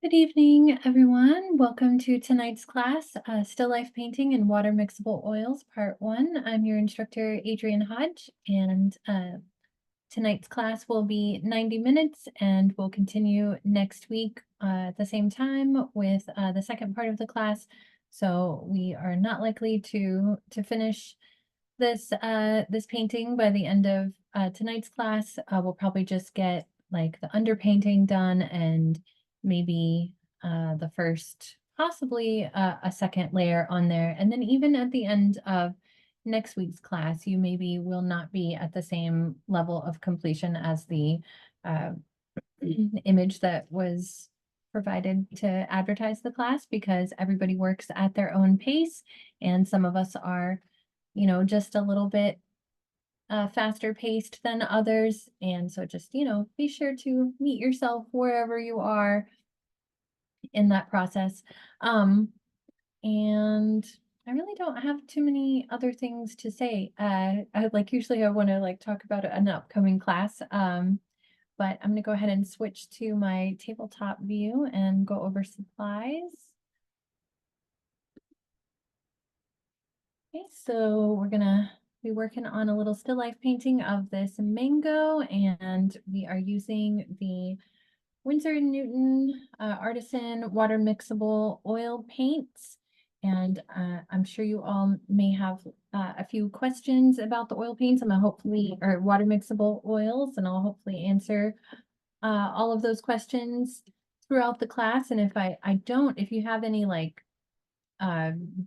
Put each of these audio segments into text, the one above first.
Good evening, everyone. Welcome to tonight's class, Still Life Painting and Water Mixable Oils, Part 1. I'm your instructor, Adrian Hodge, and tonight's class will be 90 minutes, and we'll continue next week at the same time with the second part of the class. So we are not likely to finish this painting by the end of tonight's class. We'll probably just get like the underpainting done and maybe the first, possibly a second layer on there. And then even at the end of next week's class, you maybe will not be at the same level of completion as the image that was provided to advertise the class, because everybody works at their own pace, and some of us are, just a little bit faster paced than others. And so just, be sure to meet yourself wherever you are in that process. And I really don't have too many other things to say. Usually I want to talk about an upcoming class. But I'm going to go ahead and switch to my tabletop view and go over supplies. Okay, so we're gonna be working on a little still life painting of this mango, and we are using the Winsor & Newton Artisan Water-Mixable Oil Paints. And I'm sure you all may have a few questions about the oil paints. Or water-mixable oils, and I'll hopefully answer all of those questions throughout the class. And if you have any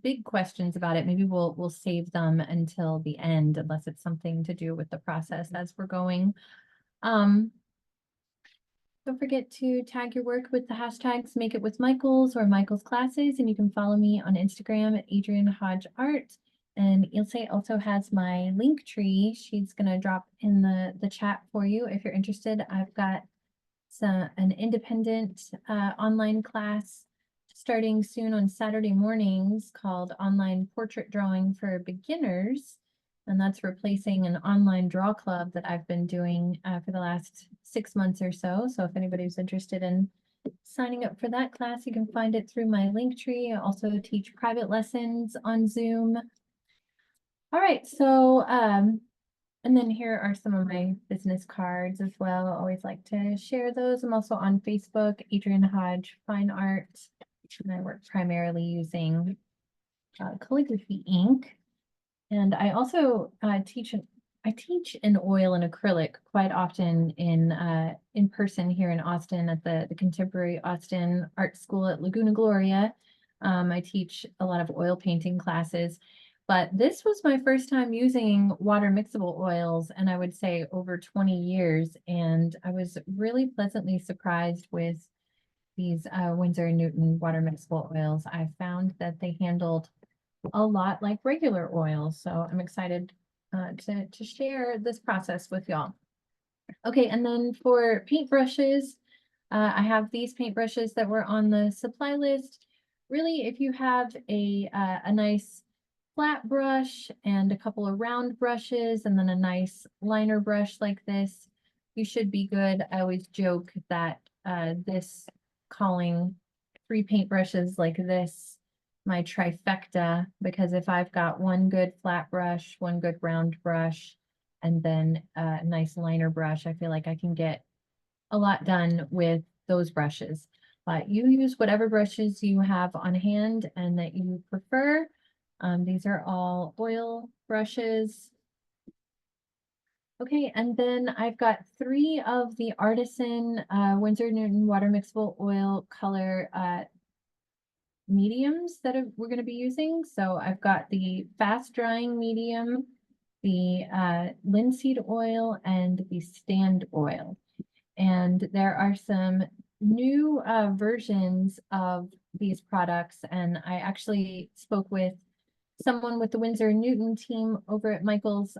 big questions about it, maybe we'll save them until the end, unless it's something to do with the process as we're going. Don't forget to tag your work with the hashtags Make It With Michaels or Michaels Classes, and you can follow me on Instagram at Adrian Hodge Art. And Ilse also has my link tree. She's gonna drop in the chat for you if you're interested. I've got an independent online class starting soon on Saturday mornings called Online Portrait Drawing for Beginners. And that's replacing an online draw club that I've been doing for the last 6 months or so. So if anybody's interested in signing up for that class, you can find it through my link tree. I also teach private lessons on Zoom. All right, so and then here are some of my business cards as well. I always like to share those. I'm also on Facebook, Adrian Hodge Fine Art, and I work primarily using calligraphy ink. And I also teach in oil and acrylic quite often in person here in Austin at the Contemporary Austin Art School at Laguna Gloria. I teach a lot of oil painting classes, but this was my first time using water mixable oils, and I would say over 20 years. And I was really pleasantly surprised with these Winsor & Newton water mixable oils. I found that they handled a lot like regular oils. So I'm excited to share this process with y'all. Okay, and then for paintbrushes, I have these paintbrushes that were on the supply list. Really, if you have a nice flat brush and a couple of round brushes and then a nice liner brush like this, you should be good. I always joke that calling 3 paintbrushes like this my trifecta, because if I've got one good flat brush, one good round brush, and then a nice liner brush, I feel like I can get a lot done with those brushes. But you use whatever brushes you have on hand and that you prefer. These are all oil brushes. Okay, and then I've got 3 of the Artisan Winsor & Newton Water Mixable Oil Color mediums that we're going to be using. So I've got the fast drying medium, the linseed oil, and the stand oil. And there are some new versions of these products, and I actually spoke with someone with the Winsor & Newton team over at Michael's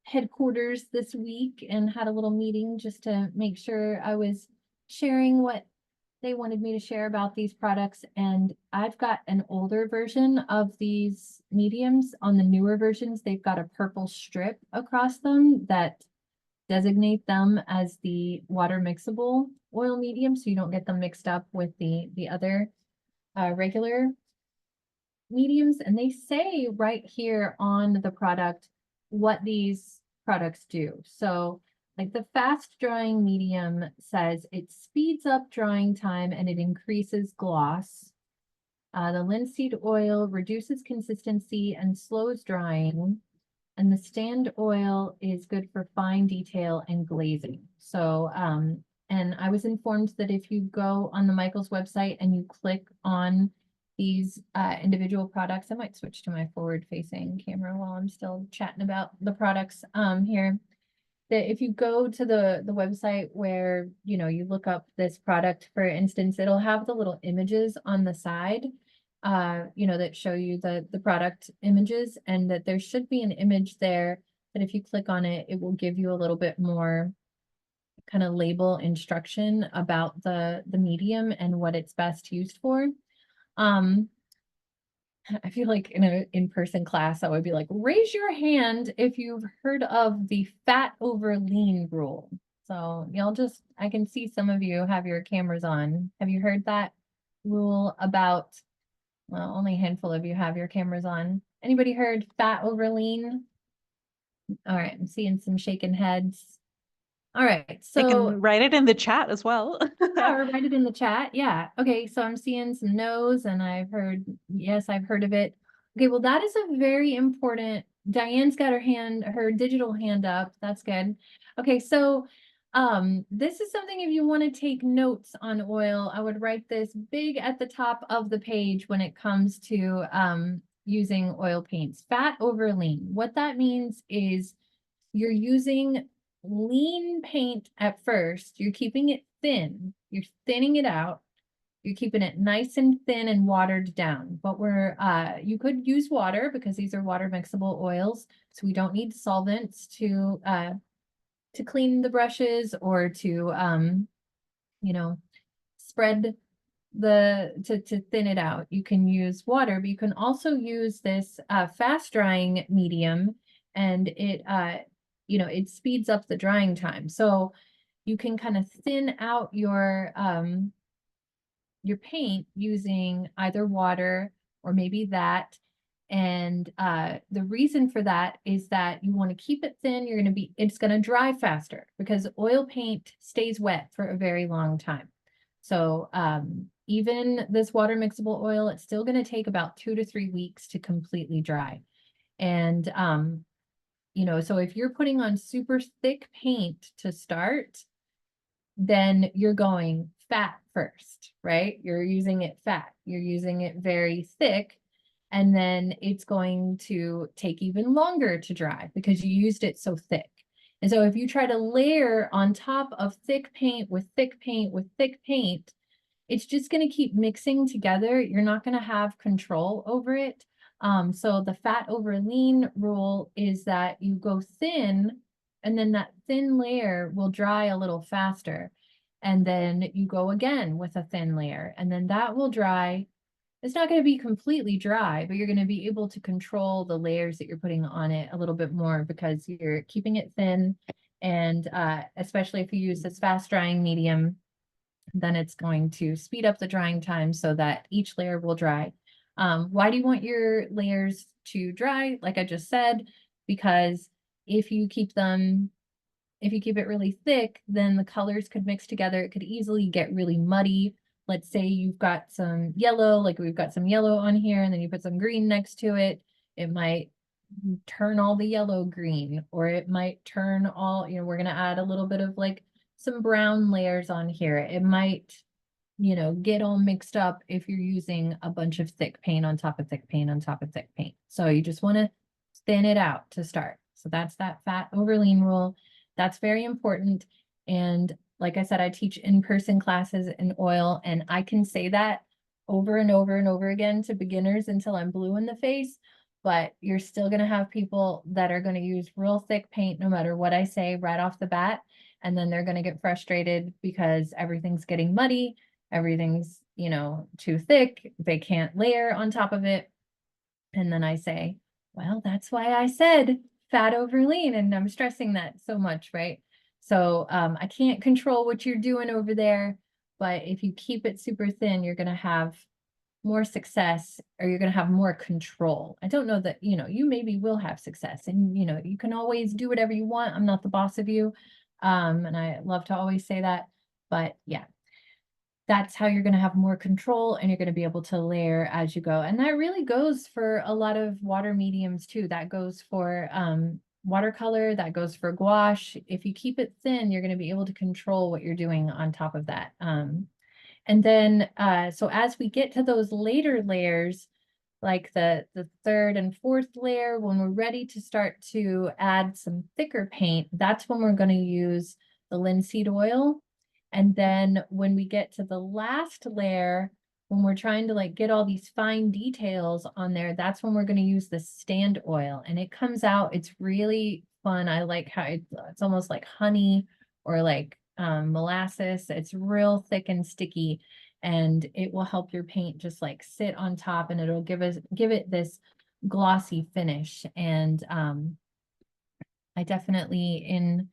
headquarters this week and had a little meeting just to make sure I was sharing what they wanted me to share about these products. And I've got an older version of these mediums. On the newer versions, they've got a purple strip across them that designate them as the water mixable oil medium, so you don't get them mixed up with the other regular mediums. And they say right here on the product what these products do. So like the fast drying medium says it speeds up drying time and it increases gloss. The linseed oil reduces consistency and slows drying. And the stand oil is good for fine detail and glazing. So, and I was informed that if you go on the Michaels website and you click on these individual products, I might switch to my forward facing camera while I'm still chatting about the products here. That if you go to the website where, you know, you look up this product, for instance, it'll have the little images on the side, you know, that show you the product images, and that there should be an image there that if you click on it, it will give you a little bit more kind of label instruction about the medium and what it's best used for. I feel like in an in-person class, I would be like, raise your hand if you've heard of the fat over lean rule. So y'all just, I can see some of you have your cameras on. Have you heard that rule about, well, only a handful of you have your cameras on. Anybody heard fat over lean? All right, I'm seeing some shaking heads. All right, so I can write it in the chat as well. yeah, or write it in the chat. Yeah. Okay, so I'm seeing some no's and I've heard, yes, I've heard of it. Okay, well, that is a very important. Diane's got her digital hand up. That's good. Okay, so this is something if you want to take notes on oil, I would write this big at the top of the page when it comes to using oil paints. Fat over lean. What that means is you're using lean paint at first. You're keeping it thin. You're thinning it out. You're keeping it nice and thin and watered down. But you could use water because these are water mixable oils. So we don't need solvents to clean the brushes or to, you know, spread to thin it out. You can use water, but you can also use this fast drying medium, and it you know, it speeds up the drying time. So you can kind of thin out your paint using either water or maybe that. And the reason for that is that you want to keep it thin. It's going to dry faster because oil paint stays wet for a very long time. So even this water mixable oil, it's still going to take about 2 to 3 weeks to completely dry. And you know, so if you're putting on super thick paint to start, then you're going fat first, right? You're using it fat. You're using it very thick. And then it's going to take even longer to dry because you used it so thick. And so if you try to layer on top of thick paint with thick paint with thick paint, it's just going to keep mixing together. You're not going to have control over it. So the fat over lean rule is that you go thin, and then that thin layer will dry a little faster. And then you go again with a thin layer, and then that will dry. It's not going to be completely dry, but you're going to be able to control the layers that you're putting on it a little bit more because you're keeping it thin. And especially if you use this fast drying medium, then it's going to speed up the drying time so that each layer will dry. Why do you want your layers to dry? Like I just said, because if you keep it really thick, then the colors could mix together. It could easily get really muddy. Let's say you've got some yellow, like we've got some yellow on here, and then you put some green next to it. It might turn all the yellow green, or it might turn all, you know, we're going to add a little bit of like some brown layers on here. It might, you know, get all mixed up if you're using a bunch of thick paint on top of thick paint on top of thick paint. So you just want to thin it out to start. So that's that fat over lean rule. That's very important. And like I said, I teach in-person classes in oil, and I can say that over and over and over again to beginners until I'm blue in the face. But you're still going to have people that are going to use real thick paint no matter what I say right off the bat. And then they're going to get frustrated because everything's getting muddy. Everything's, you know, too thick. They can't layer on top of it. And then I say, well, that's why I said fat over lean. And I'm stressing that so much, right? So I can't control what you're doing over there, but if you keep it super thin, you're going to have more success, or you're going to have more control. I don't know that, you maybe will have success, and, you can always do whatever you want. I'm not the boss of you. And I love to always say that, but yeah, that's how you're going to have more control, and you're going to be able to layer as you go. And that really goes for a lot of water mediums too. That goes for watercolor, that goes for gouache. If you keep it thin, you're going to be able to control what you're doing on top of that. And then, so as we get to those later layers, like the third and fourth layer, when we're ready to start to add some thicker paint, that's when we're going to use the linseed oil. And then when we get to the last layer, when we're trying to like get all these fine details on there, that's when we're going to use the stand oil. And it comes out, it's really fun. I like how it's almost like honey or like molasses. It's real thick and sticky, and it will help your paint just like sit on top, and it'll give it this glossy finish. And I definitely, in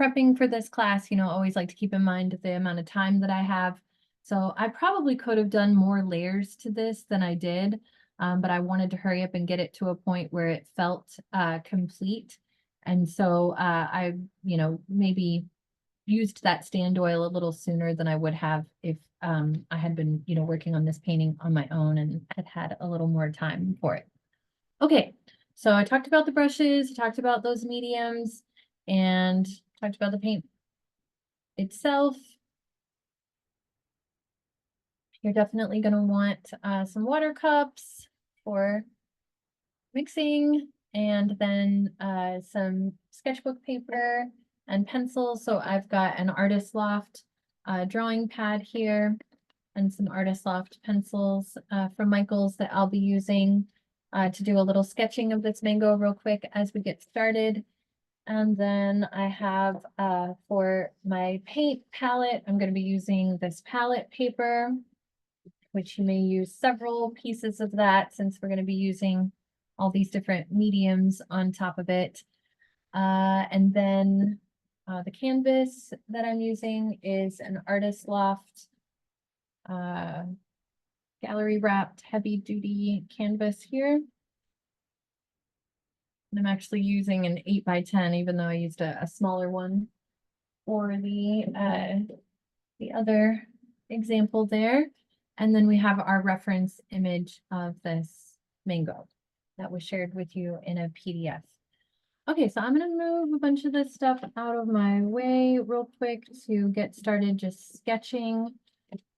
prepping for this class, always like to keep in mind the amount of time that I have. So I probably could have done more layers to this than I did, but I wanted to hurry up and get it to a point where it felt complete. And so I, maybe used that stand oil a little sooner than I would have if I had been, working on this painting on my own and had a little more time for it. Okay, so I talked about the brushes, I talked about those mediums, and talked about the paint itself. You're definitely going to want some water cups for mixing, and then some sketchbook paper and pencils. So I've got an Artist Loft drawing pad here, and some Artist Loft pencils from Michael's that I'll be using to do a little sketching of this mango real quick as we get started. And then I have for my paint palette, I'm going to be using this palette paper, which you may use several pieces of that since we're going to be using all these different mediums on top of it. And then the canvas that I'm using is an Artist Loft gallery wrapped heavy duty canvas here. And I'm actually using an 8x10, even though I used a smaller one for the other example there. And then we have our reference image of this mango that was shared with you in a PDF. Okay, so I'm going to move a bunch of this stuff out of my way real quick to get started just sketching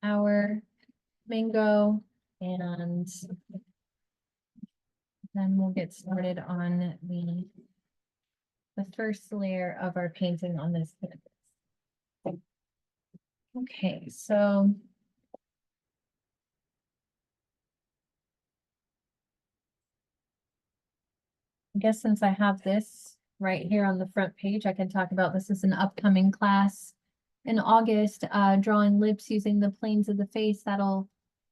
our mango, and then we'll get started on the first layer of our painting on this canvas. Okay, so I guess since I have this right here on the front page, I can talk about this as an upcoming class in August, drawing lips using the planes of the face. That'll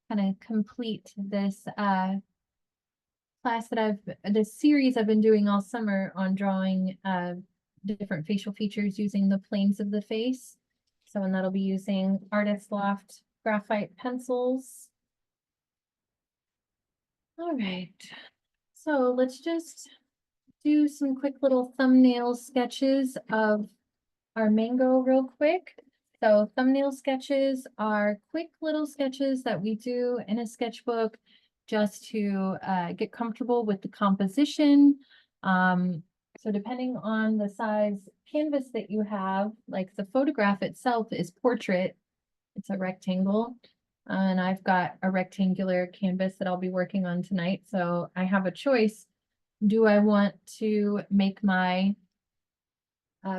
kind of complete this class that this series I've been doing all summer on drawing different facial features using the planes of the face. So, and that'll be using Artist Loft graphite pencils. All right, so let's just do some quick little thumbnail sketches of our mango real quick. So thumbnail sketches are quick little sketches that we do in a sketchbook just to get comfortable with the composition. So depending on the size canvas that you have, like the photograph itself is portrait, it's a rectangle. And I've got a rectangular canvas that I'll be working on tonight. So I have a choice. Do I want to make my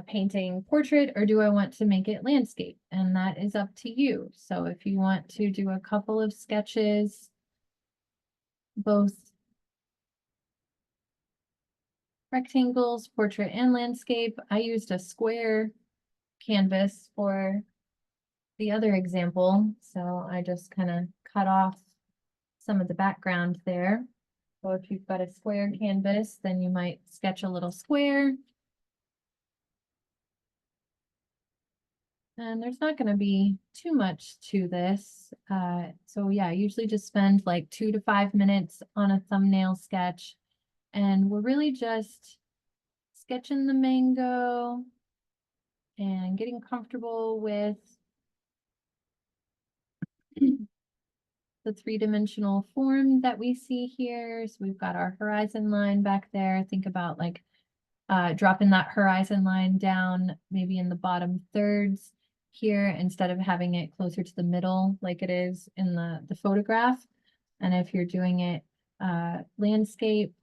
painting portrait, or do I want to make it landscape? And that is up to you. So if you want to do a couple of sketches, both rectangles, portrait and landscape, I used a square canvas for the other example. So I just kind of cut off some of the background there. So if you've got a square canvas, then you might sketch a little square. And there's not going to be too much to this. So yeah, I usually just spend like 2 to 5 minutes on a thumbnail sketch. And we're really just sketching the mango and getting comfortable with the three-dimensional form that we see here. So we've got our horizon line back there. Think about like dropping that horizon line down maybe in the bottom thirds here instead of having it closer to the middle like it is in the photograph. And if you're doing it landscape,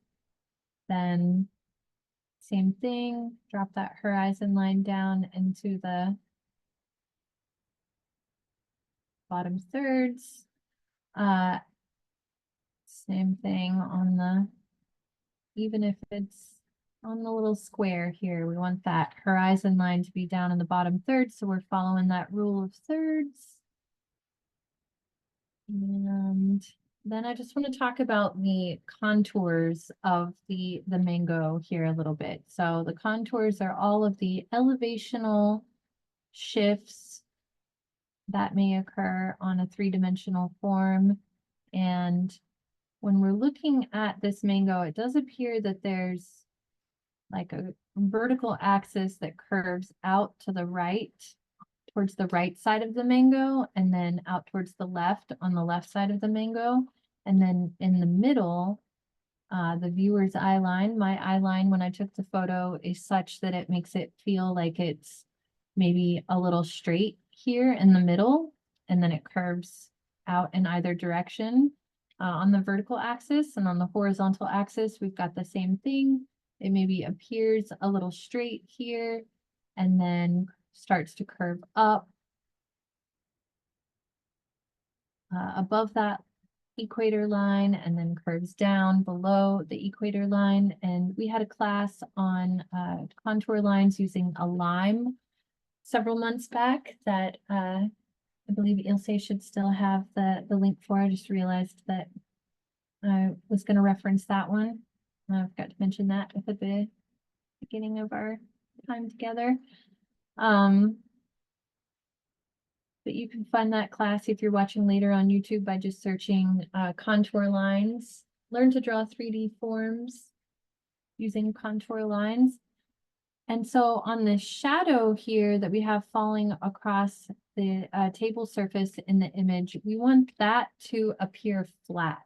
then same thing, drop that horizon line down into the bottom thirds. Same thing on the, even if it's on the little square here, we want that horizon line to be down in the bottom third. So we're following that rule of thirds. And then I just want to talk about the contours of the mango here a little bit. So the contours are all of the elevational shifts that may occur on a three-dimensional form. And when we're looking at this mango, it does appear that there's like a vertical axis that curves out to the right, towards the right side of the mango, and then out towards the left on the left side of the mango. And then in the middle, the viewer's eye line, my eye line when I took the photo is such that it makes it feel like it's maybe a little straight here in the middle, and then it curves out in either direction on the vertical axis. And on the horizontal axis, we've got the same thing. It maybe appears a little straight here and then starts to curve up above that equator line and then curves down below the equator line. And we had a class on contour lines using a lime several months back that I believe Ilse should still have the link for. I just realized that I was going to reference that one. I forgot to mention that at the beginning of our time together. But you can find that class if you're watching later on YouTube by just searching contour lines. Learn to draw 3D forms using contour lines. And so on the shadow here that we have falling across the table surface in the image, we want that to appear flat.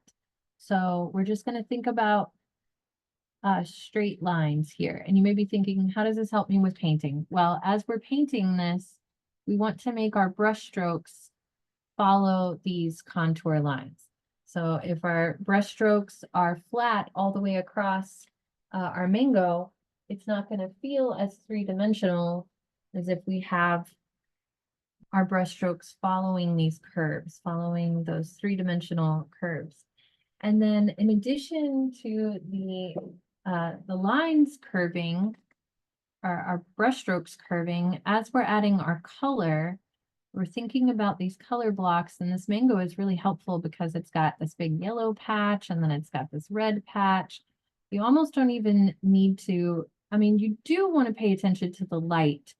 So we're just going to think about straight lines here. And you may be thinking, how does this help me with painting? Well, as we're painting this, we want to make our brush strokes follow these contour lines. So if our brush strokes are flat all the way across our mango, it's not going to feel as three-dimensional as if we have our brush strokes following these curves, following those three-dimensional curves. And then in addition to the lines curving, our brush strokes curving, as we're adding our color, we're thinking about these color blocks, and this mango is really helpful because it's got this big yellow patch and then it's got this red patch. You almost don't even need to, I mean, you do want to pay attention to the light,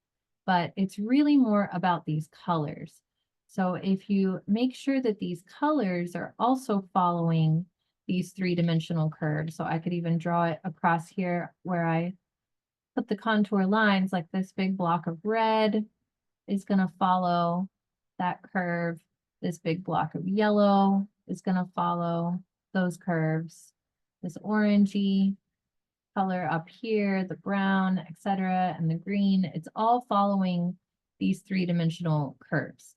but it's really more about these colors. So if you make sure that these colors are also following these three-dimensional curves, so I could even draw it across here where I put the contour lines, like this big block of red is going to follow that curve. This big block of yellow is going to follow those curves. This orangey color up here, the brown, etc., and the green, it's all following these three-dimensional curves.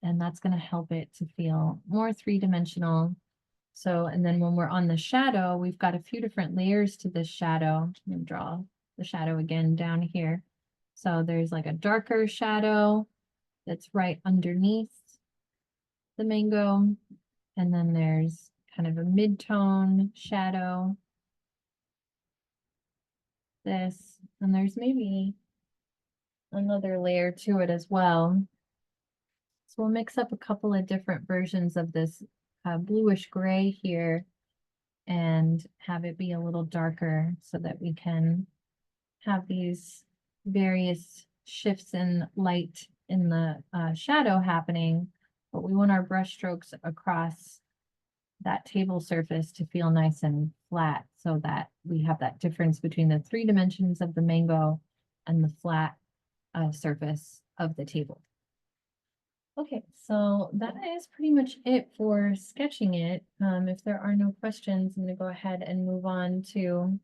And that's going to help it to feel more three-dimensional. So, and then when we're on the shadow, we've got a few different layers to this shadow. I'm going to draw the shadow again down here. So there's like a darker shadow that's right underneath the mango. And then there's kind of a mid-tone shadow. This, and there's maybe another layer to it as well. So we'll mix up a couple of different versions of this bluish gray here and have it be a little darker so that we can have these various shifts in light in the shadow happening, but we want our brush strokes across that table surface to feel nice and flat so that we have that difference between the 3 dimensions of the mango and the flat surface of the table. Okay, so that is pretty much it for sketching it. If there are no questions, I'm going to go ahead and move on to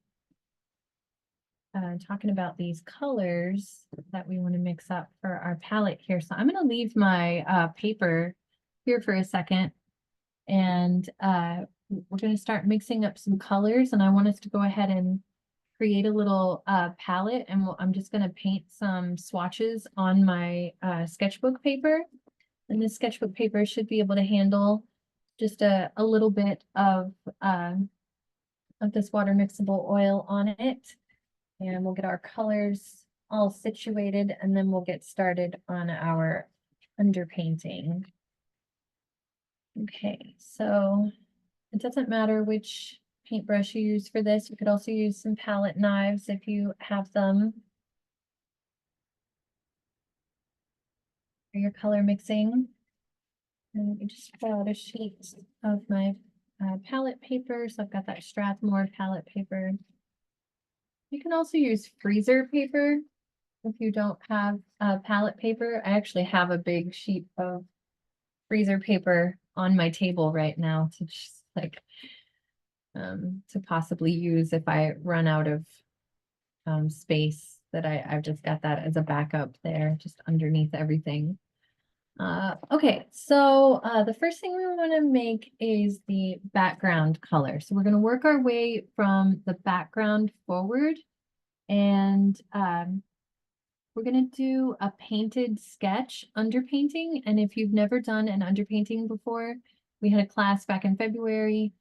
talking about these colors that we want to mix up for our palette here. So I'm going to leave my paper here for a second, and we're going to start mixing up some colors, and I want us to go ahead and create a little palette, and I'm just going to paint some swatches on my sketchbook paper. And this sketchbook paper should be able to handle just a little bit of this water mixable oil on it. And we'll get our colors all situated, and then we'll get started on our underpainting. Okay, so it doesn't matter which paintbrush you use for this. You could also use some palette knives if you have them for your color mixing. And let me just pull out a sheet of my palette paper. So I've got that Strathmore palette paper. You can also use freezer paper if you don't have palette paper. I actually have a big sheet of freezer paper on my table right now to just like to possibly use if I run out of space, that I've just got that as a backup there, just underneath everything. Okay, so the first thing we want to make is the background color. So we're going to work our way from the background forward, and we're going to do a painted sketch underpainting. And if you've never done an underpainting before, we had a class back in February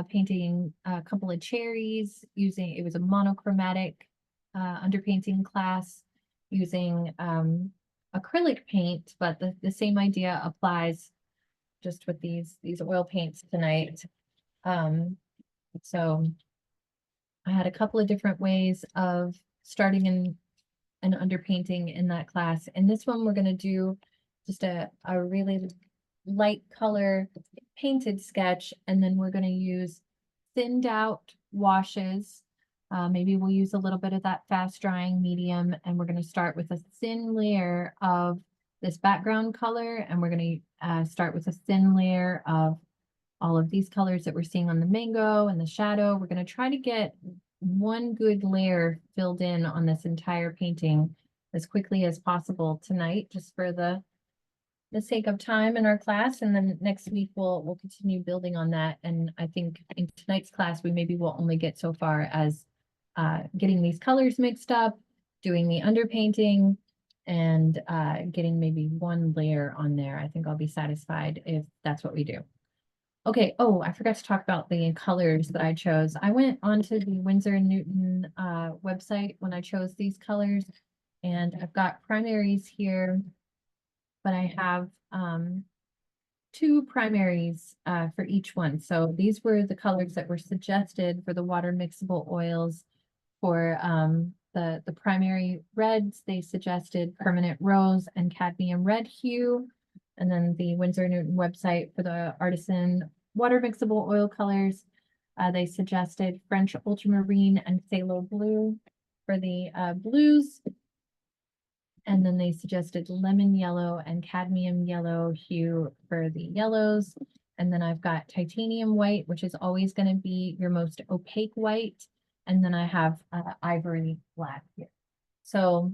painting a couple of cherries using, it was a monochromatic underpainting class using acrylic paint, but the same idea applies just with these oil paints tonight. So I had a couple of different ways of starting an underpainting in that class. And this one we're going to do just a really light color painted sketch, and then we're going to use thinned out washes. Maybe we'll use a little bit of that fast drying medium, and we're going to start with a thin layer of this background color, and we're going to start with a thin layer of all of these colors that we're seeing on the mango and the shadow. We're going to try to get one good layer filled in on this entire painting as quickly as possible tonight, just for the sake of time in our class. And then next week we'll continue building on that. And I think in tonight's class we maybe will only get so far as getting these colors mixed up, doing the underpainting, and getting maybe one layer on there. I think I'll be satisfied if that's what we do. Okay, oh, I forgot to talk about the colors that I chose. I went onto the Winsor & Newton website when I chose these colors, and I've got primaries here, but I have 2 primaries for each one. So these were the colors that were suggested for the water mixable oils. For the primary reds, they suggested permanent rose and cadmium red hue. And then the Winsor & Newton website for the Artisan water mixable oil colors, they suggested French ultramarine and phthalo blue for the blues. And then they suggested lemon yellow and cadmium yellow hue for the yellows. And then I've got titanium white, which is always going to be your most opaque white. And then I have ivory black here. So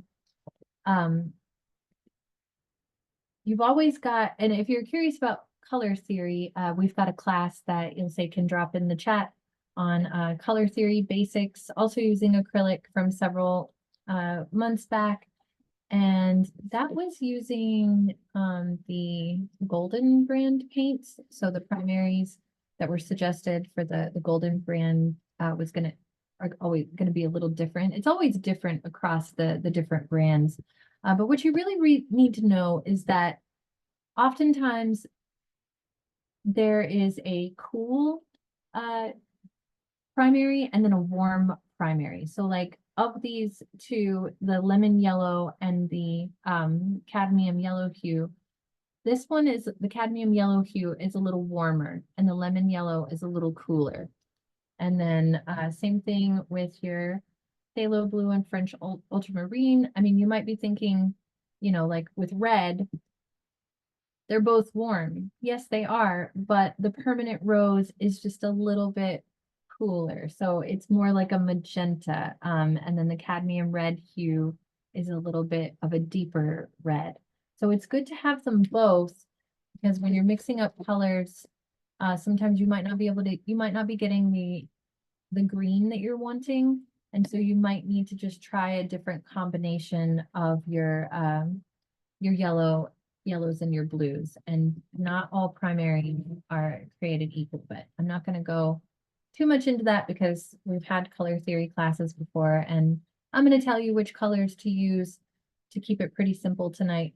you've always got, and if you're curious about color theory, we've got a class that you'll say can drop in the chat on color theory basics, also using acrylic from several months back. And that was using the Golden brand paints. So the primaries that were suggested for the Golden brand are always going to be a little different. It's always different across the different brands. But what you really need to know is that oftentimes there is a cool primary and then a warm primary. So like of these two, the lemon yellow and the cadmium yellow hue, this one is the cadmium yellow hue is a little warmer and the lemon yellow is a little cooler. And then same thing with your phthalo blue and French ultramarine. I mean, you might be thinking, you know, like with red, they're both warm. Yes, they are, but the permanent rose is just a little bit cooler. So it's more like a magenta. And then the cadmium red hue is a little bit of a deeper red. So it's good to have them both because when you're mixing up colors, sometimes you might not be able to, you might not be getting the green that you're wanting. And so you might need to just try a different combination of your yellows and your blues. And not all primary are created equal, but I'm not going to go too much into that because we've had color theory classes before, and I'm going to tell you which colors to use to keep it pretty simple tonight.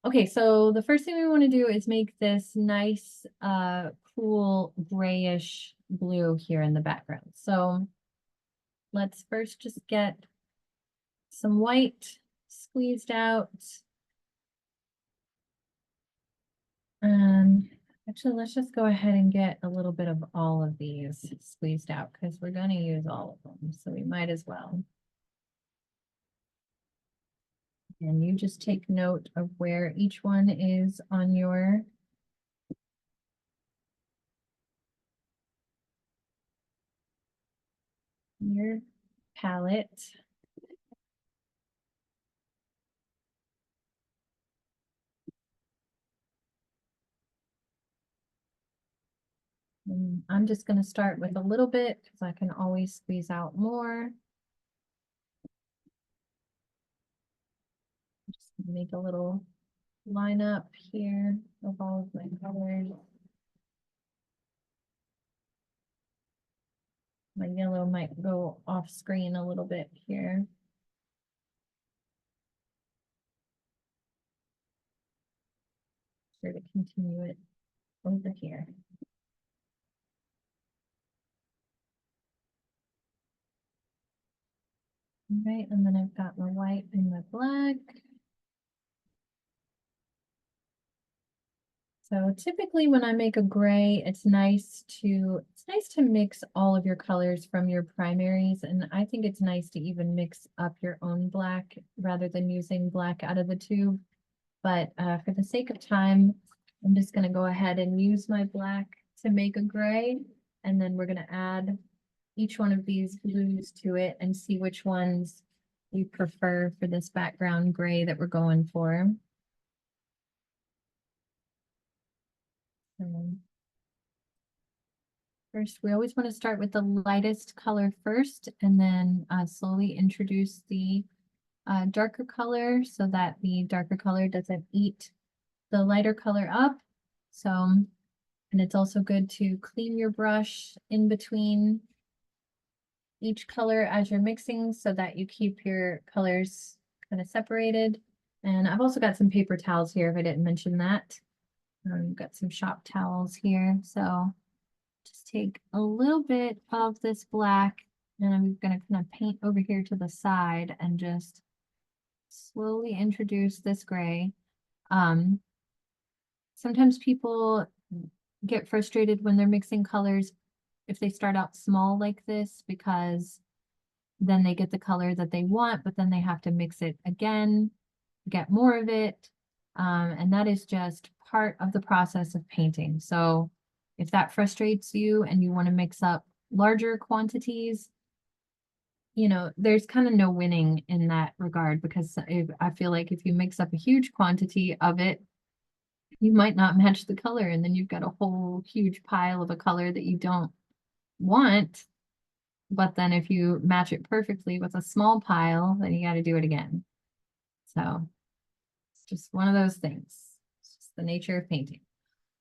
Okay, so the first thing we want to do is make this nice, cool grayish blue here in the background. So let's first just get some white squeezed out. Actually, let's just go ahead and get a little bit of all of these squeezed out because we're going to use all of them. So we might as well. And you just take note of where each one is on your palette. And I'm just going to start with a little bit because I can always squeeze out more. Just make a little lineup here of all of my colors. My yellow might go off screen a little bit here. Sure to continue it over here. All right, and then I've got my white and my black. So typically when I make a gray, it's nice to mix all of your colors from your primaries. And I think it's nice to even mix up your own black rather than using black out of the tube. But for the sake of time, I'm just going to go ahead and use my black to make a gray. And then we're going to add each one of these blues to it and see which ones we prefer for this background gray that we're going for. First, we always want to start with the lightest color first and then slowly introduce the darker color so that the darker color doesn't eat the lighter color up. So, and it's also good to clean your brush in between each color as you're mixing so that you keep your colors kind of separated. And I've also got some paper towels here if I didn't mention that. Got some shop towels here. So just take a little bit of this black and I'm going to kind of paint over here to the side and just slowly introduce this gray. Sometimes people get frustrated when they're mixing colors if they start out small like this because then they get the color that they want, but then they have to mix it again, get more of it. And that is just part of the process of painting. So if that frustrates you and you want to mix up larger quantities, you know, there's kind of no winning in that regard because I feel like if you mix up a huge quantity of it, you might not match the color and then you've got a whole huge pile of a color that you don't want. But then if you match it perfectly with a small pile, then you got to do it again. So it's just one of those things. It's just the nature of painting.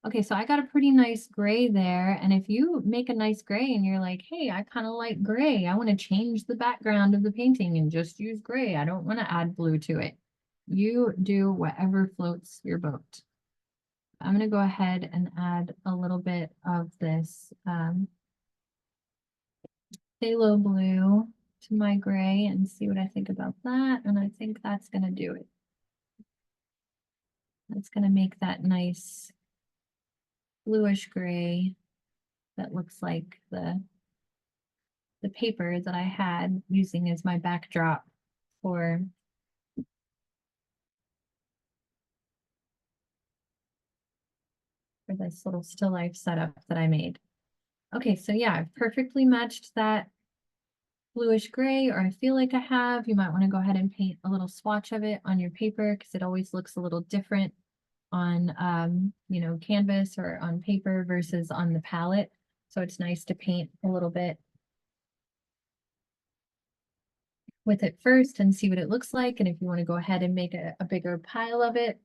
Okay, so I got a pretty nice gray there. And if you make a nice gray and you're like, hey, I kind of like gray. I want to change the background of the painting and just use gray. I don't want to add blue to it. You do whatever floats your boat. I'm going to go ahead and add a little bit of this phthalo blue to my gray and see what I think about that. And I think that's gonna do it. That's gonna make that nice bluish gray that looks like the paper that I had using as my backdrop for this little still life setup that I made. Okay, so yeah, I've perfectly matched that bluish gray, or I feel like I have. You might want to go ahead and paint a little swatch of it on your paper because it always looks a little different on you know, canvas or on paper versus on the palette. So it's nice to paint a little bit with it first and see what it looks like. And if you want to go ahead and make a bigger pile of it,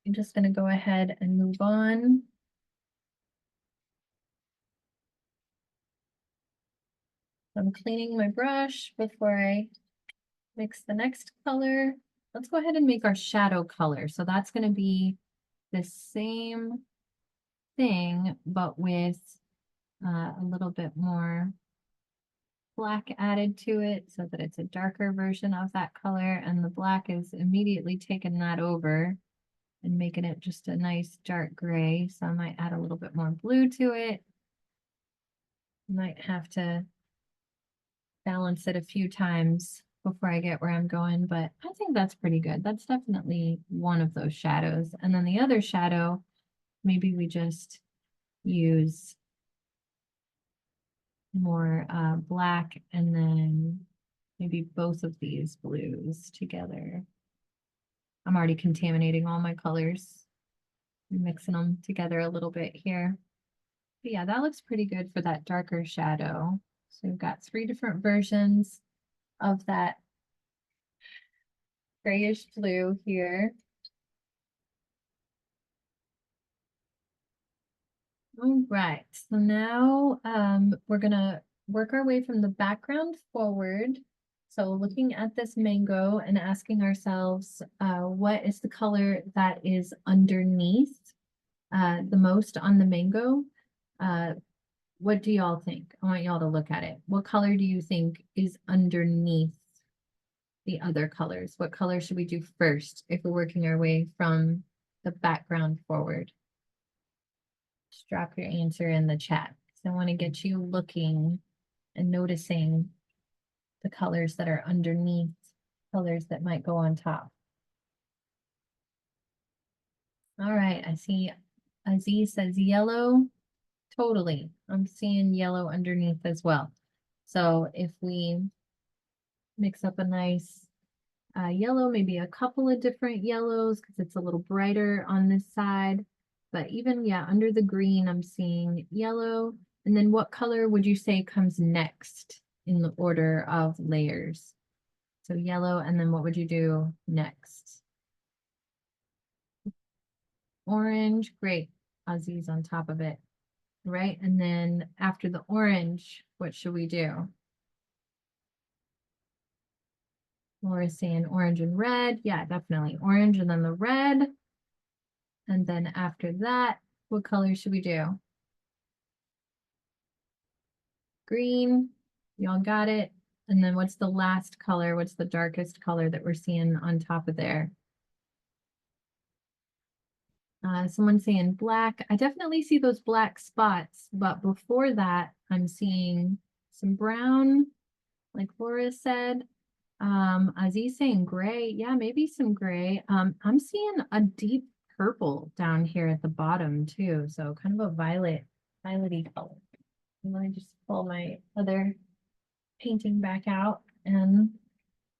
I'm just going to go ahead and move on. I'm cleaning my brush before I mix the next color. Let's go ahead and make our shadow color. So that's going to be the same thing, but with a little bit more black added to it so that it's a darker version of that color. And the black is immediately taking that over and making it just a nice dark gray. So I might add a little bit more blue to it. Might have to balance it a few times before I get where I'm going, but I think that's pretty good. That's definitely one of those shadows. And then the other shadow, maybe we just use more black and then maybe both of these blues together. I'm already contaminating all my colors, mixing them together a little bit here. But yeah, that looks pretty good for that darker shadow. So we've got 3 different versions of that grayish blue here. All right, so now we're gonna work our way from the background forward. So looking at this mango and asking ourselves, what is the color that is underneath the most on the mango? What do y'all think? I want y'all to look at it. What color do you think is underneath the other colors? What color should we do first if we're working our way from the background forward? Just drop your answer in the chat. So I want to get you looking and noticing the colors that are underneath, colors that might go on top. All right, I see Aziz says yellow. Totally. I'm seeing yellow underneath as well. So if we mix up a nice yellow, maybe a couple of different yellows because it's a little brighter on this side. But even, yeah, under the green, I'm seeing yellow. And then what color would you say comes next in the order of layers? So yellow, and then what would you do next? Orange, great. Aziz on top of it, right? And then after the orange, what should we do? Laura's saying orange and red. Yeah, definitely orange and then the red. And then after that, what color should we do? Green. Y'all got it. And then what's the last color? What's the darkest color that we're seeing on top of there? Someone's saying black. I definitely see those black spots, but before that, I'm seeing some brown, like Laura said. Aziz saying gray. Yeah, maybe some gray. I'm seeing a deep purple down here at the bottom too. So kind of a violety color. Let me just pull my other painting back out, and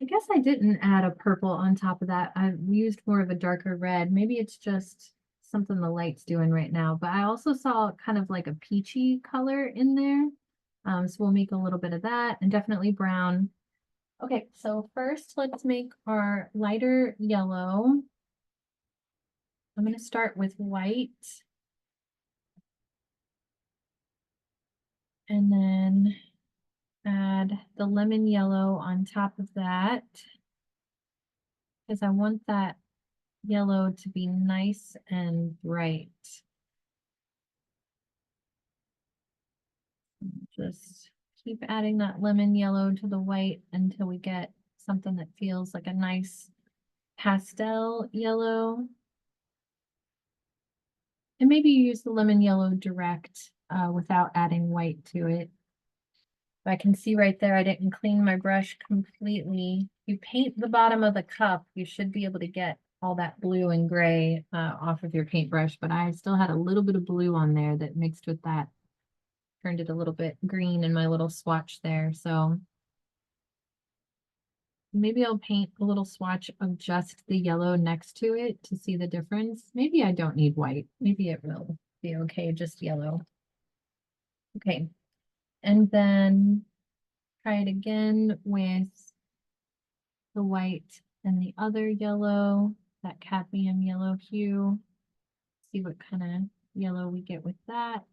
I guess I didn't add a purple on top of that. I used more of a darker red. Maybe it's just something the light's doing right now, but I also saw kind of like a peachy color in there. So we'll make a little bit of that, and definitely brown. Okay, so first let's make our lighter yellow. I'm going to start with white. And then add the lemon yellow on top of that, because I want that yellow to be nice and bright. Just keep adding that lemon yellow to the white until we get something that feels like a nice pastel yellow. And maybe you use the lemon yellow direct without adding white to it. I can see right there, I didn't clean my brush completely. You paint the bottom of the cup, you should be able to get all that blue and gray off of your paintbrush, but I still had a little bit of blue on there that mixed with that, turned it a little bit green in my little swatch there. So maybe I'll paint a little swatch of just the yellow next to it to see the difference. Maybe I don't need white. Maybe it will be okay, just yellow. Okay, and then try it again with the white and the other yellow, that cadmium yellow hue. See what kind of yellow we get with that.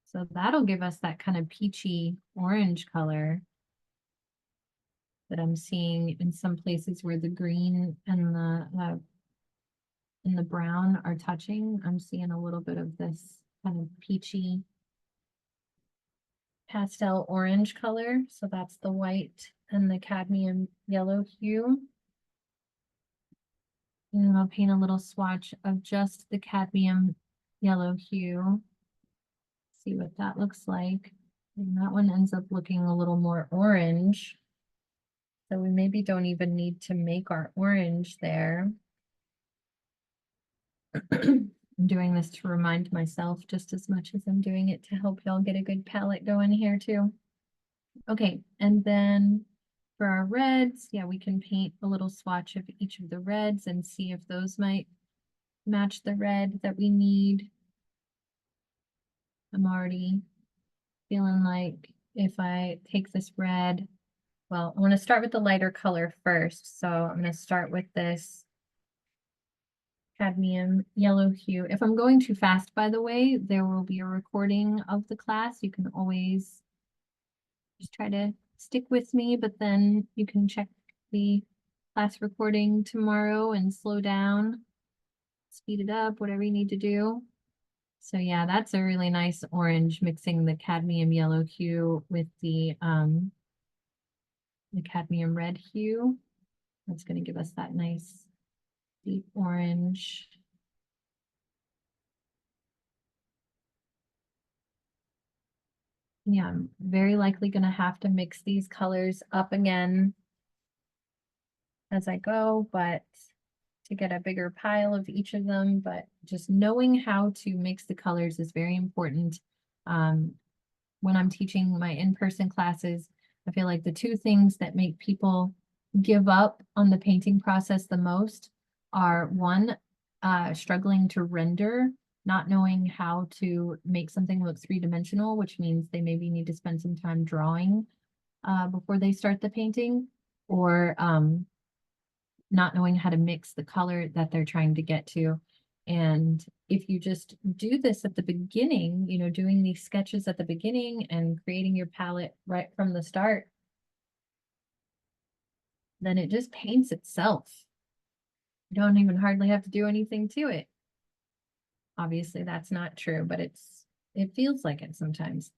So that'll give us that kind of peachy orange color that I'm seeing in some places where the green and the brown are touching. I'm seeing a little bit of this kind of peachy pastel orange color. So that's the white and the cadmium yellow hue. And I'll paint a little swatch of just the cadmium yellow hue. See what that looks like. And that one ends up looking a little more orange. So we maybe don't even need to make our orange there. I'm doing this to remind myself just as much as I'm doing it to help y'all get a good palette going here too. Okay, and then for our reds, yeah, we can paint a little swatch of each of the reds and see if those might match the red that we need. I'm already feeling like if I take this red, well, I want to start with the lighter color first. So I'm going to start with this cadmium yellow hue. If I'm going too fast, by the way, there will be a recording of the class. You can always just try to stick with me, but then you can check the class recording tomorrow and slow down, speed it up, whatever you need to do. So yeah, that's a really nice orange, mixing the cadmium yellow hue with the cadmium red hue. That's going to give us that nice deep orange. Yeah, I'm very likely going to have to mix these colors up again as I go, but to get a bigger pile of each of them, but just knowing how to mix the colors is very important. When I'm teaching my in-person classes, I feel like the two things that make people give up on the painting process the most are one, struggling to render, not knowing how to make something look three-dimensional, which means they maybe need to spend some time drawing before they start the painting, or not knowing how to mix the color that they're trying to get to. And if you just do this at the beginning, you know, doing these sketches at the beginning and creating your palette right from the start, then it just paints itself. You don't even hardly have to do anything to it. Obviously, that's not true, but it feels like it sometimes.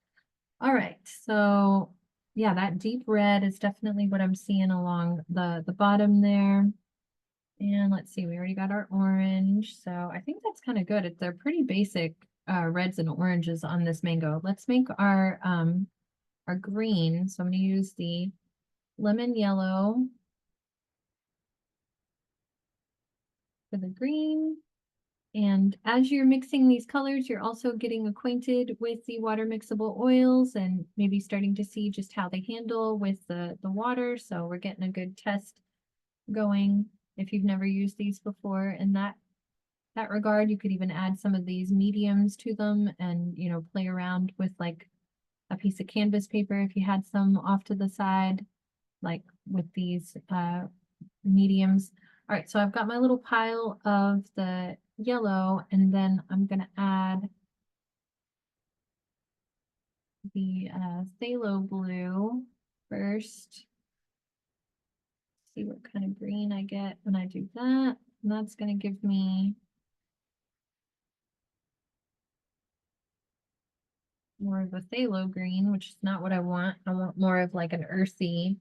All right, so yeah, that deep red is definitely what I'm seeing along the bottom there. And let's see, we already got our orange, so I think that's kind of good. They're pretty basic reds and oranges on this mango. Let's make our green. So I'm going to use the lemon yellow for the green. And as you're mixing these colors, you're also getting acquainted with the water mixable oils and maybe starting to see just how they handle with the water. So we're getting a good test going. If you've never used these before in that regard, you could even add some of these mediums to them and, you know, play around with like a piece of canvas paper if you had some off to the side, like with these mediums. All right, so I've got my little pile of the yellow, and then I'm going to add the phthalo blue first. See what kind of green I get when I do that. And that's going to give me more of a phthalo green, which is not what I want. I want more of like an earthy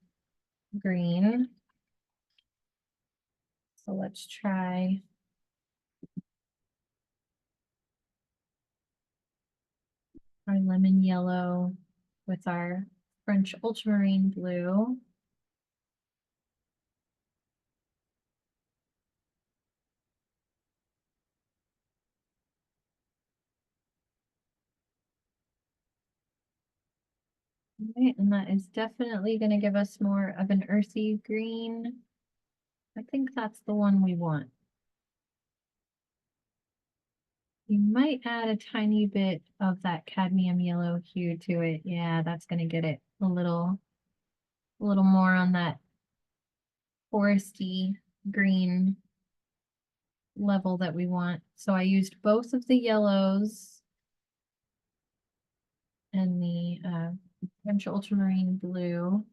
green. So let's try our lemon yellow with our French ultramarine blue. Right, and that is definitely going to give us more of an earthy green. I think that's the one we want. You might add a tiny bit of that cadmium yellow hue to it. Yeah, that's going to get it a little more on that foresty green level that we want. So I used both of the yellows and the French ultramarine blue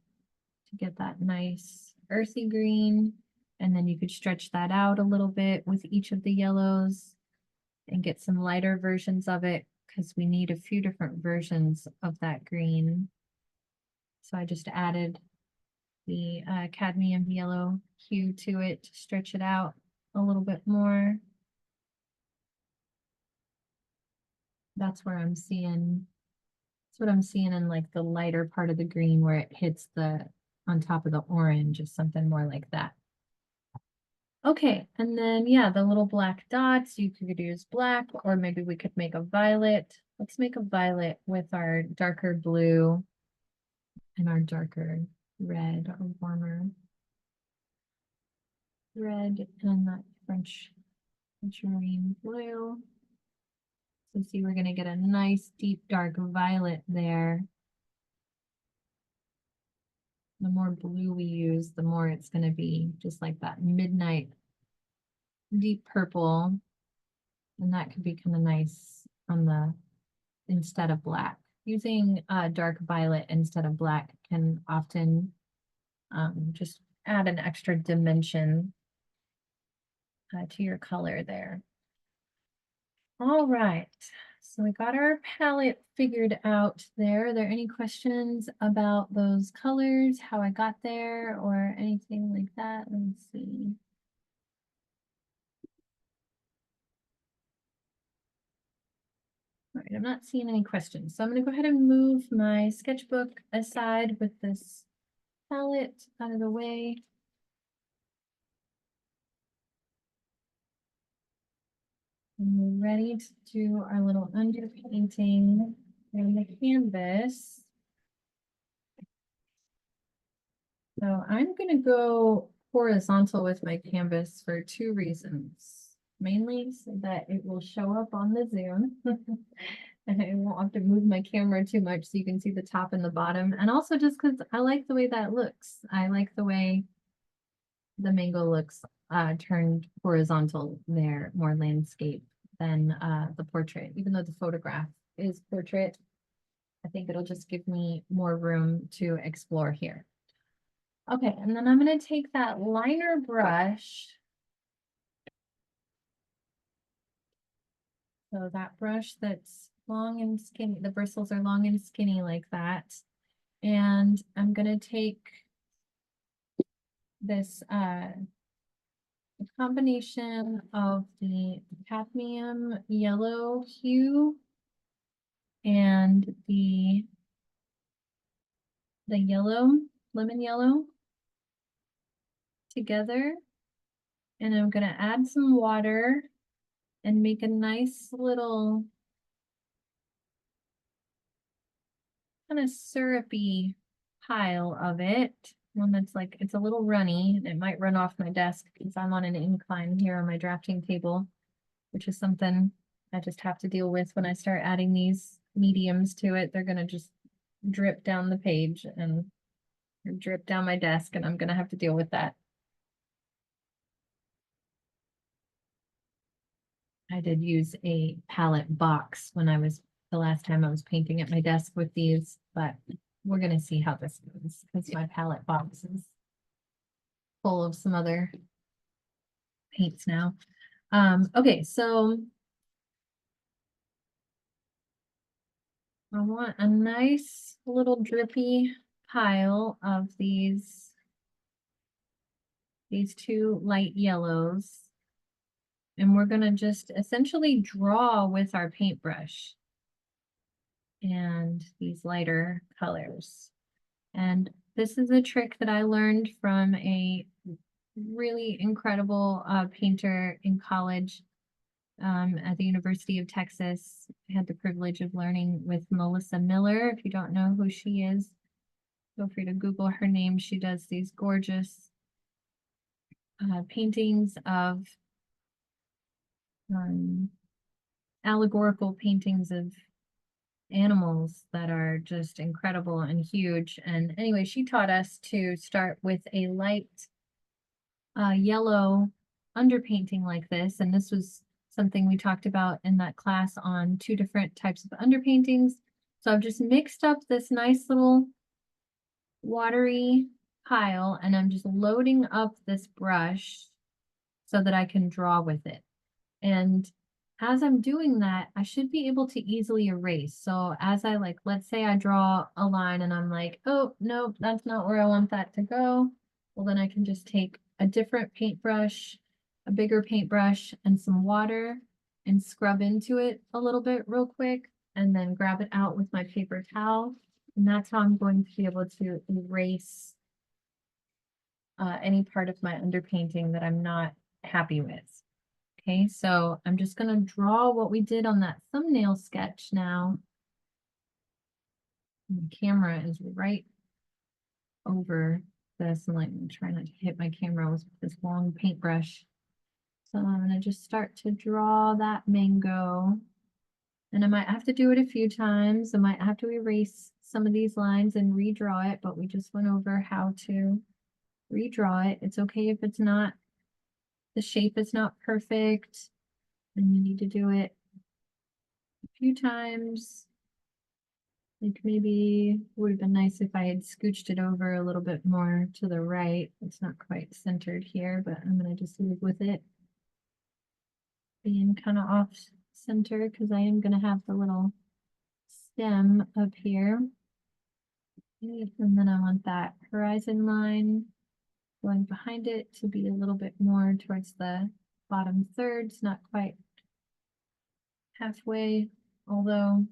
to get that nice earthy green. And then you could stretch that out a little bit with each of the yellows and get some lighter versions of it because we need a few different versions of that green. So I just added the cadmium yellow hue to it to stretch it out a little bit more. That's what I'm seeing in like the lighter part of the green where it hits the on top of the orange, is something more like that. Okay, and then yeah, the little black dots, you could use black, or maybe we could make a violet. Let's make a violet with our darker blue and our darker red or warmer red and that French ultramarine blue. So see, we're gonna get a nice deep dark violet there. The more blue we use, the more it's gonna be just like that midnight deep purple. And that could be kind of nice on the instead of black. Using dark violet instead of black can often just add an extra dimension to your color there. All right, so we got our palette figured out there. Are there any questions about those colors, how I got there, or anything like that? Let me see. All right, I'm not seeing any questions. So I'm going to go ahead and move my sketchbook aside with this palette out of the way. And we're ready to do our little underpainting on the canvas. So I'm going to go horizontal with my canvas for two reasons. Mainly so that it will show up on the zoom. And I won't have to move my camera too much so you can see the top and the bottom. And also just because I like the way that looks. I like the way the mango looks turned horizontal there, more landscape than the portrait. Even though the photograph is portrait, I think it'll just give me more room to explore here. Okay, and then I'm going to take that liner brush. So that brush that's long and skinny, the bristles are long and skinny like that. And I'm going to take this combination of the cadmium yellow hue and the yellow, lemon yellow together. And I'm going to add some water and make a nice little kind of syrupy pile of it. One that's like, it's a little runny and it might run off my desk because I'm on an incline here on my drafting table, which is something I just have to deal with when I start adding these mediums to it. They're going to just drip down the page and drip down my desk, and I'm going to have to deal with that. I did use a palette box when the last time I was painting at my desk with these, but we're going to see how this goes because my palette box is full of some other paints now. Okay, so I want a nice little drippy pile of these two light yellows. And we're gonna just essentially draw with our paintbrush and these lighter colors. And this is a trick that I learned from a really incredible painter in college at the University of Texas. I had the privilege of learning with Melissa Miller. If you don't know who she is, feel free to Google her name. She does these gorgeous paintings of um, allegorical paintings of animals that are just incredible and huge. And anyway, she taught us to start with a light yellow underpainting like this. And this was something we talked about in that class on two different types of underpaintings. So I've just mixed up this nice little watery pile and I'm just loading up this brush so that I can draw with it. And as I'm doing that, I should be able to easily erase. So as I like, let's say I draw a line and I'm like, oh, no, that's not where I want that to go. Well, then I can just take a different paintbrush, a bigger paintbrush and some water and scrub into it a little bit real quick and then grab it out with my paper towel. And that's how I'm going to be able to erase any part of my underpainting that I'm not happy with. Okay, so I'm just gonna draw what we did on that thumbnail sketch now. And the camera is right over this, and like I'm trying not to hit my camera with this long paintbrush. So I'm gonna just start to draw that mango. And I might have to do it a few times. I might have to erase some of these lines and redraw it, but we just went over how to redraw it. It's okay if it's not, the shape is not perfect, and you need to do it a few times. Like maybe would have been nice if I had scooched it over a little bit more to the right. It's not quite centered here, but I'm gonna just leave with it being kind of off center because I am gonna have the little stem up here. And then I want that horizon line going behind it to be a little bit more towards the bottom thirds, not quite halfway, although,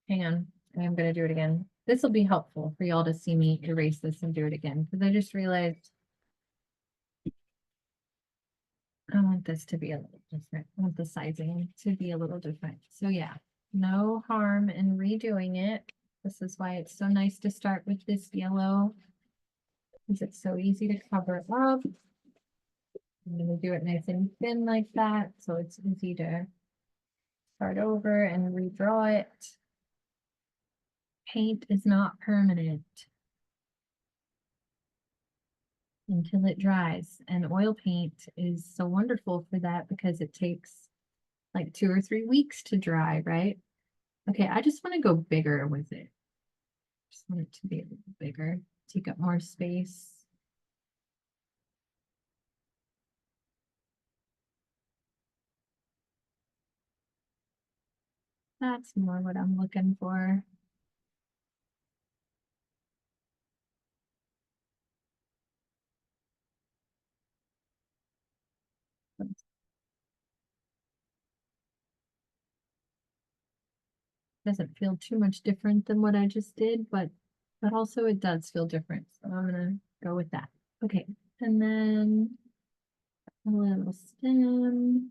hang on, I am going to do it again. This will be helpful for y'all to see me erase this and do it again, because I just realized I want this to be a little different. I want the sizing to be a little different. So yeah, no harm in redoing it. This is why it's so nice to start with this yellow, because it's so easy to cover up. I'm going to do it nice and thin like that, so it's easy to start over and redraw it. Paint is not permanent until it dries, and oil paint is so wonderful for that because it takes like 2 or 3 weeks to dry, right? Okay, I just want to go bigger with it. Just want it to be a little bigger, take up more space. That's more what I'm looking for. Doesn't feel too much different than what I just did, but also it does feel different. So I'm gonna go with that. Okay, and then a little stem.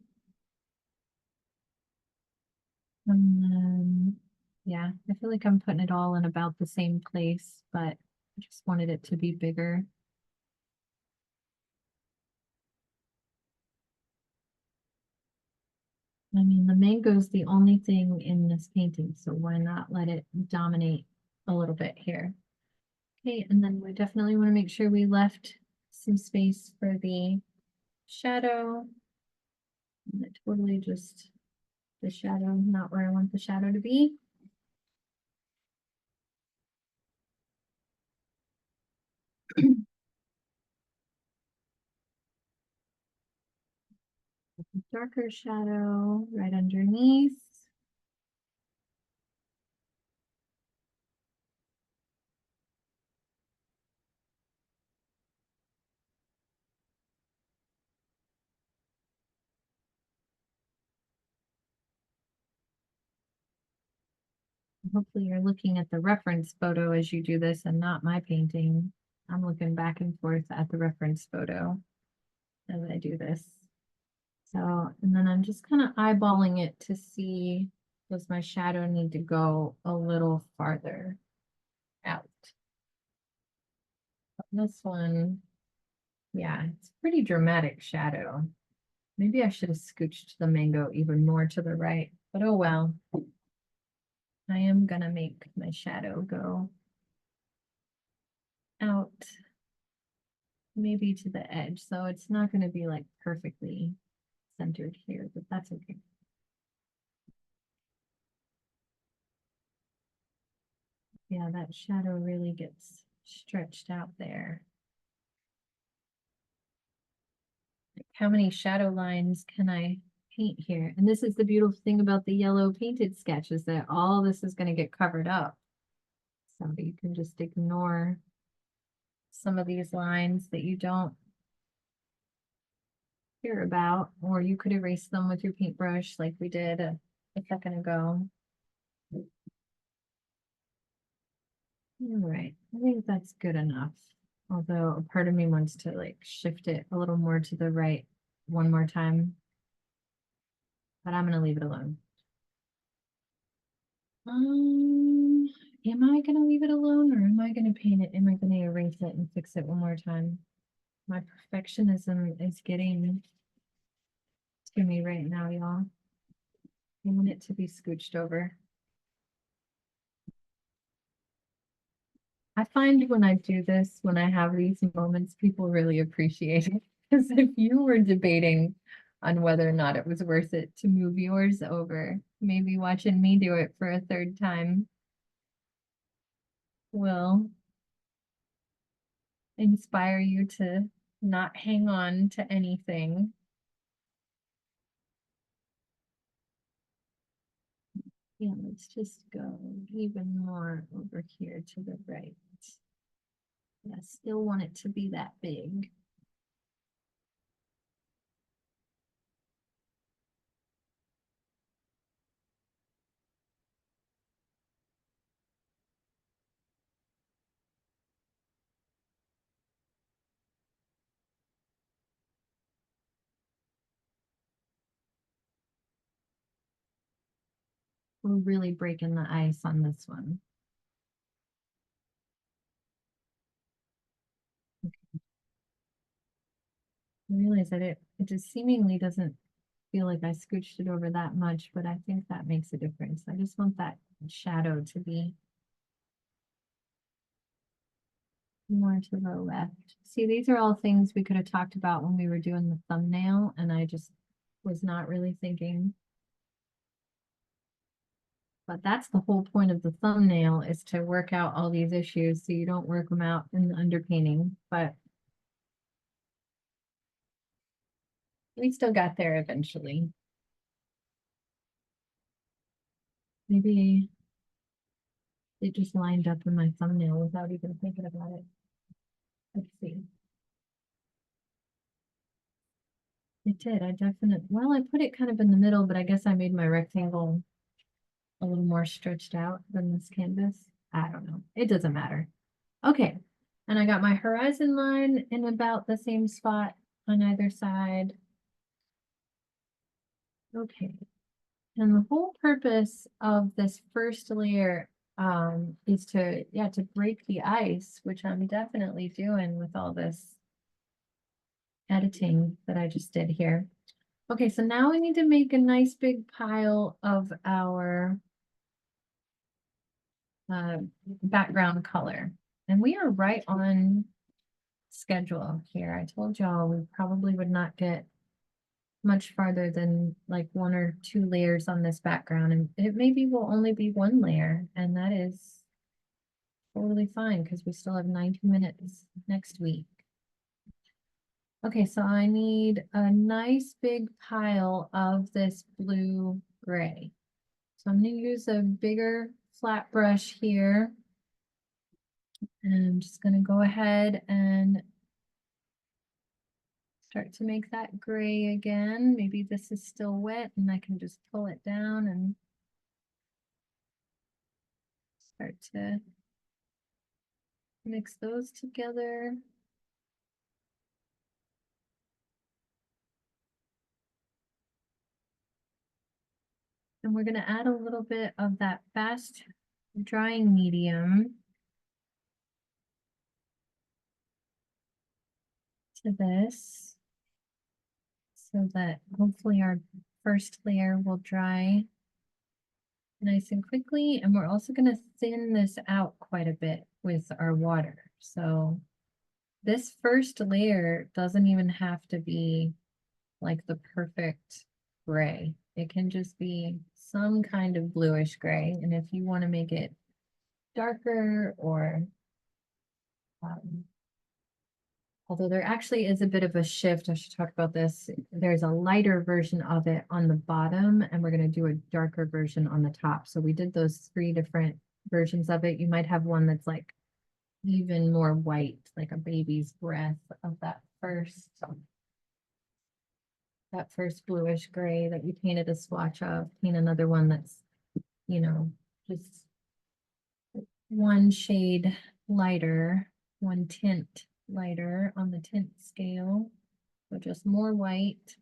And then, yeah, I feel like I'm putting it all in about the same place, but I just wanted it to be bigger. I mean, the mango's the only thing in this painting, so why not let it dominate a little bit here? Okay, and then we definitely want to make sure we left some space for the shadow. And it totally just the shadow, not where I want the shadow to be. Darker shadow right underneath. Hopefully you're looking at the reference photo as you do this and not my painting. I'm looking back and forth at the reference photo as I do this. So, and then I'm just kind of eyeballing it to see, does my shadow need to go a little farther out? This one, yeah, it's pretty dramatic shadow. Maybe I should have scooched the mango even more to the right, but oh well. I am gonna make my shadow go out maybe to the edge, so it's not gonna be like perfectly centered here, but that's okay. Yeah, that shadow really gets stretched out there. How many shadow lines can I paint here? And this is the beautiful thing about the yellow painted sketch is that all this is going to get covered up. So you can just ignore some of these lines that you don't care about, or you could erase them with your paintbrush like we did a second ago. All right, I think that's good enough. Although a part of me wants to like shift it a little more to the right one more time, but I'm gonna leave it alone. Am I gonna leave it alone or am I gonna paint it? Am I gonna erase it and fix it one more time? My perfectionism is getting to me right now, y'all. I want it to be scooched over. I find when I do this, when I have these moments, people really appreciate it. Because if you were debating on whether or not it was worth it to move yours over, maybe watching me do it for a third time will inspire you to not hang on to anything. Yeah, let's just go even more over here to the right. Yeah, still want it to be that big. We're really breaking the ice on this one. I realize that it just seemingly doesn't feel like I scooched it over that much, but I think that makes a difference. I just want that shadow to be more to the left. See, these are all things we could have talked about when we were doing the thumbnail, and I just was not really thinking. But that's the whole point of the thumbnail is to work out all these issues so you don't work them out in the underpainting. But we still got there eventually. Maybe it just lined up in my thumbnail without even thinking about it. Let's see. It did. I definitely, well, I put it kind of in the middle, but I guess I made my rectangle a little more stretched out than this canvas. I don't know. It doesn't matter. Okay. And I got my horizon line in about the same spot on either side. Okay. And the whole purpose of this first layer is to break the ice, which I'm definitely doing with all this editing that I just did here. Okay, so now we need to make a nice big pile of our background color. And we are right on schedule here. I told y'all we probably would not get much farther than like 1 or 2 layers on this background. And it maybe will only be 1 layer. And that is totally fine because we still have 90 minutes next week. Okay, so I need a nice big pile of this blue gray. So I'm going to use a bigger flat brush here. And I'm just going to go ahead and start to make that gray again. Maybe this is still wet and I can just pull it down and start to mix those together. And we're going to add a little bit of that fast drying medium to this so that hopefully our first layer will dry nice and quickly. And we're also going to thin this out quite a bit with our water. So this first layer doesn't even have to be like the perfect gray. It can just be some kind of bluish gray. And if you want to make it darker or although there actually is a bit of a shift, I should talk about this. There's a lighter version of it on the bottom, and we're going to do a darker version on the top. So we did those 3 different versions of it. You might have one that's like even more white, like a baby's breath of that first bluish gray that you painted a swatch of. Paint another one that's, you know, just one shade lighter, one tint lighter on the tint scale. So just more white.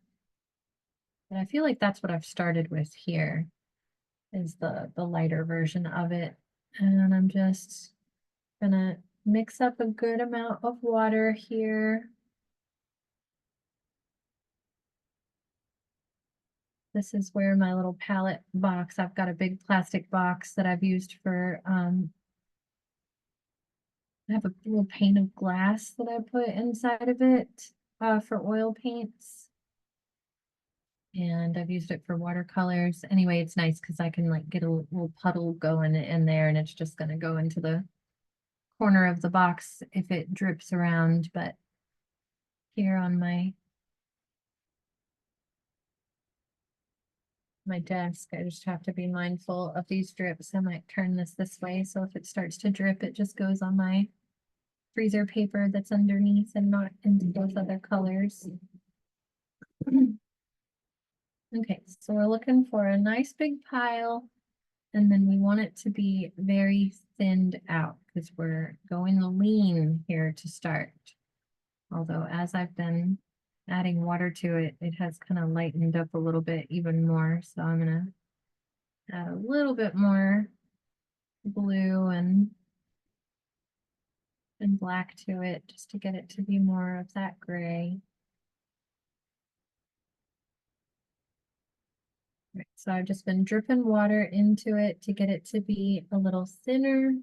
And I feel like that's what I've started with here is the lighter version of it. And I'm just gonna mix up a good amount of water here. This is where my little palette box, I've got a big plastic box that I've used for, I have a little pane of glass that I put inside of it for oil paints. And I've used it for watercolors. Anyway, it's nice because I can like get a little puddle going in there and it's just gonna go into the corner of the box if it drips around. But here on my desk, I just have to be mindful of these drips. I might turn this way, so if it starts to drip, it just goes on my freezer paper that's underneath and not into those other colors. Okay, so we're looking for a nice big pile, and then we want it to be very thinned out because we're going lean here to start. Although as I've been adding water to it, it has kind of lightened up a little bit even more. So I'm gonna add a little bit more blue and black to it just to get it to be more of that gray. Right, so I've just been dripping water into it to get it to be a little thinner.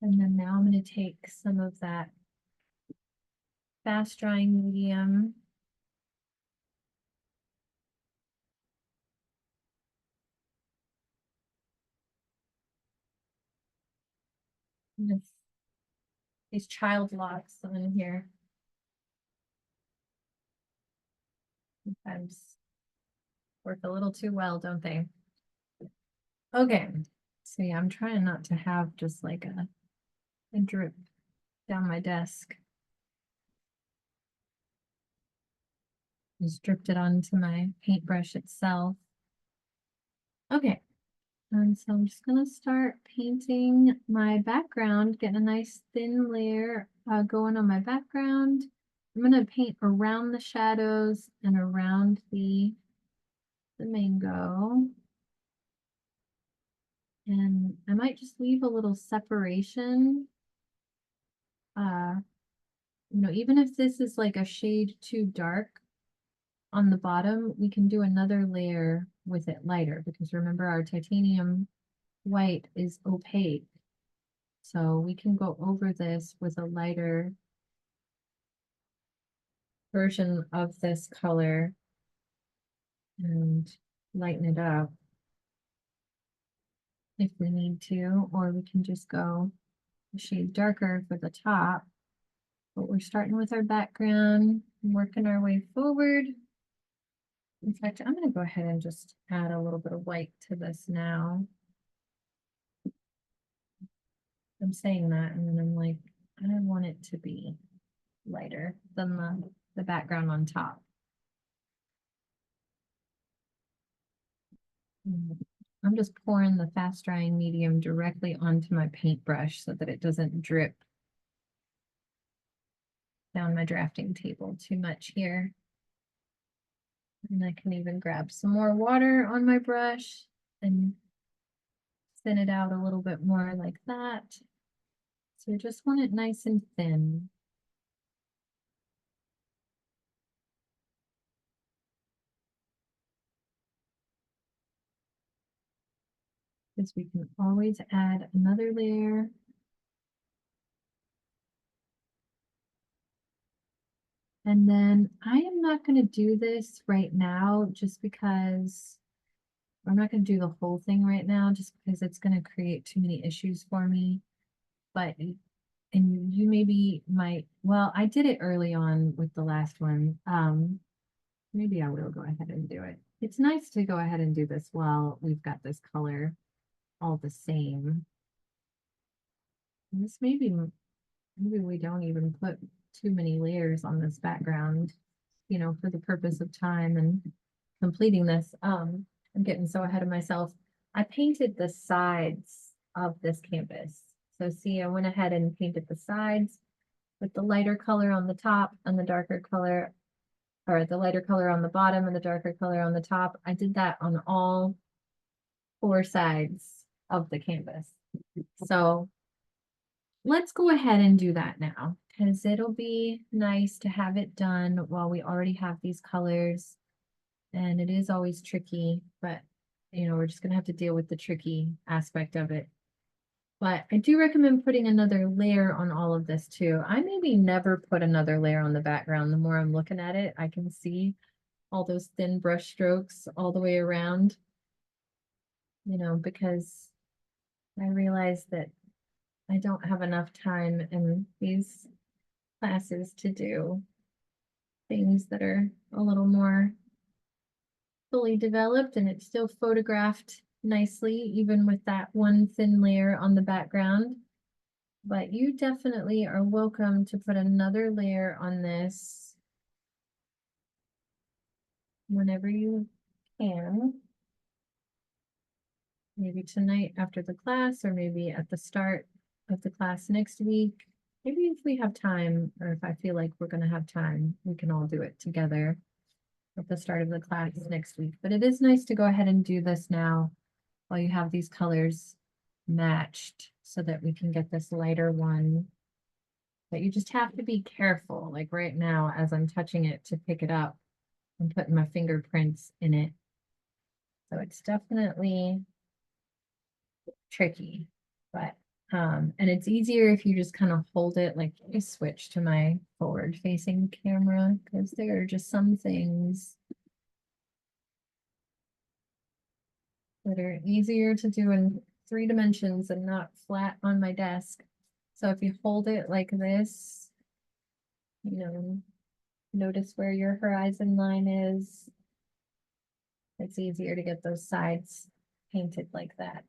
And then now I'm going to take some of that fast drying medium. These child locks on here. Sometimes work a little too well, don't they? Okay, so yeah, I'm trying not to have just like a drip down my desk. Just dripped it onto my paintbrush itself. Okay, and so I'm just gonna start painting my background, getting a nice thin layer going on my background. I'm gonna paint around the shadows and around the mango. And I might just leave a little separation. Even if this is like a shade too dark on the bottom, we can do another layer with it lighter because remember our titanium white is opaque. So we can go over this with a lighter version of this color and lighten it up if we need to, or we can just go a shade darker for the top. But we're starting with our background, working our way forward. In fact, I'm going to go ahead and just add a little bit of white to this now. I'm saying that, and then I'm like, I want it to be lighter than the background on top. I'm just pouring the fast drying medium directly onto my paintbrush so that it doesn't drip down my drafting table too much here. And I can even grab some more water on my brush and thin it out a little bit more like that. So I just want it nice and thin. Because we can always add another layer. And then I am not going to do this right now just because I'm not going to do the whole thing right now just because it's going to create too many issues for me. But, and you maybe might, well, I did it early on with the last one. Maybe I will go ahead and do it. It's nice to go ahead and do this while we've got this color all the same. And this maybe we don't even put too many layers on this background, you know, for the purpose of time and completing this. I'm getting so ahead of myself. I painted the sides of this canvas. So see, I went ahead and painted the sides with the lighter color on the top and the darker color, or the lighter color on the bottom and the darker color on the top. I did that on all four sides of the canvas. So let's go ahead and do that now because it'll be nice to have it done while we already have these colors. And it is always tricky, but you know, we're just gonna have to deal with the tricky aspect of it. But I do recommend putting another layer on all of this too. I maybe never put another layer on the background. The more I'm looking at it, I can see all those thin brush strokes all the way around, you know, because I realize that I don't have enough time in these classes to do things that are a little more fully developed, and it's still photographed nicely, even with that one thin layer on the background. But you definitely are welcome to put another layer on this whenever you can. Maybe tonight after the class, or maybe at the start of the class next week. Maybe if we have time, or if I feel like we're going to have time, we can all do it together at the start of the class next week. But it is nice to go ahead and do this now while you have these colors matched so that we can get this lighter one. But you just have to be careful, like right now, as I'm touching it to pick it up and putting my fingerprints in it. So it's definitely tricky, but and it's easier if you just kind of hold it. Like I switch to my forward facing camera because there are just some things that are easier to do in 3 dimensions and not flat on my desk. So if you hold it like this, you know, notice where your horizon line is. It's easier to get those sides painted like that.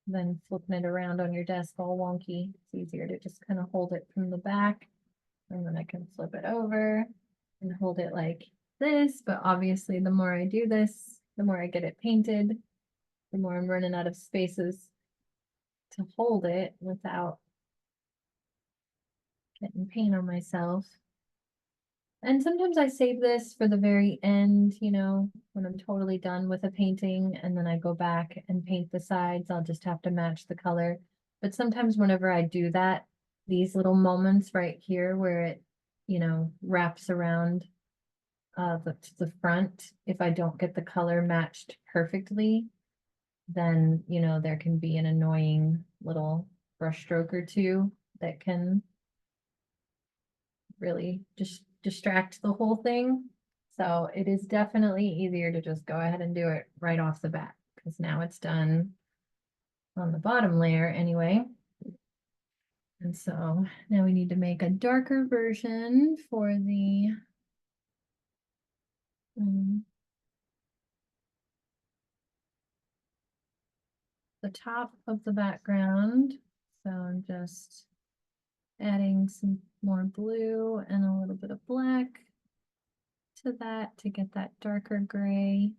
Then flipping it around on your desk all wonky. It's easier to just kind of hold it from the back, and then I can flip it over and hold it like this. But obviously, the more I do this, the more I get it painted, the more I'm running out of spaces to hold it without getting paint on myself. And sometimes I save this for the very end, you know, when I'm totally done with a painting, and then I go back and paint the sides. I'll just have to match the color. But sometimes whenever I do that, these little moments right here where it, you know, wraps around to the front, if I don't get the color matched perfectly, then, you know, there can be an annoying little brush stroke or two that can really just distract the whole thing. So it is definitely easier to just go ahead and do it right off the bat because now it's done on the bottom layer anyway. And so now we need to make a darker version for the top of the background. So I'm just adding some more blue and a little bit of black to that to get that darker gray.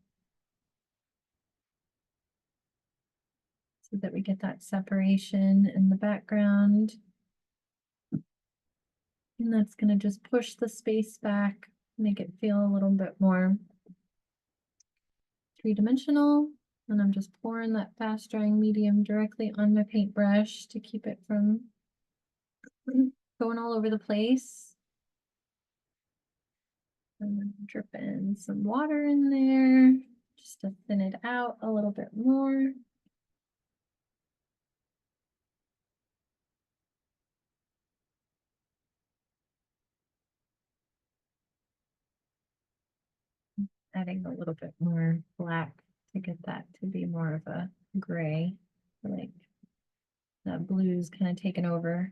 So that we get that separation in the background. And that's going to just push the space back, make it feel a little bit more three-dimensional. And I'm just pouring that fast drying medium directly on my paintbrush to keep it from going all over the place. And then drip in some water in there just to thin it out a little bit more. Adding a little bit more black to get that to be more of a gray, like that blue's kind of taken over.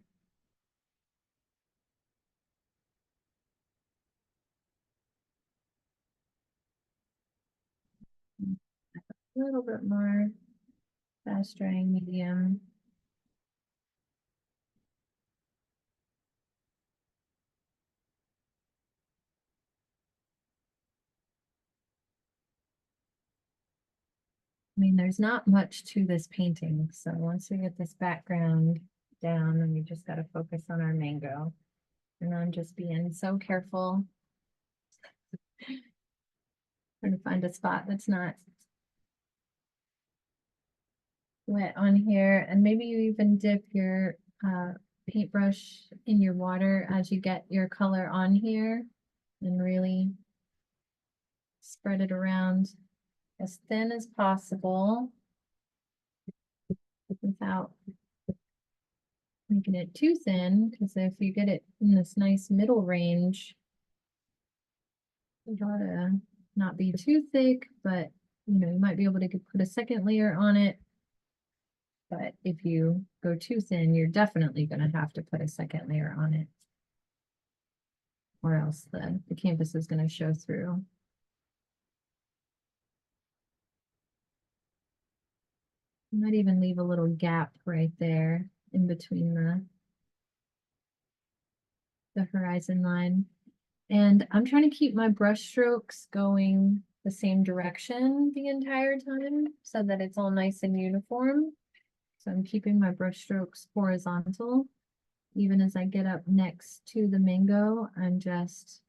A little bit more fast drying medium. I mean, there's not much to this painting, so once we get this background down, then we just got to focus on our mango. And I'm just being so careful. Trying to find a spot that's not wet on here. And maybe you even dip your paintbrush in your water as you get your color on here and really spread it around as thin as possible without making it too thin, because if you get it in this nice middle range, you gotta not be too thick, but you know, you might be able to put a second layer on it. But if you go too thin, you're definitely gonna have to put a second layer on it, or else the canvas is gonna show through. You might even leave a little gap right there in between the horizon line. And I'm trying to keep my brush strokes going the same direction the entire time so that it's all nice and uniform. So I'm keeping my brush strokes horizontal. Even as I get up next to the mango, I'm just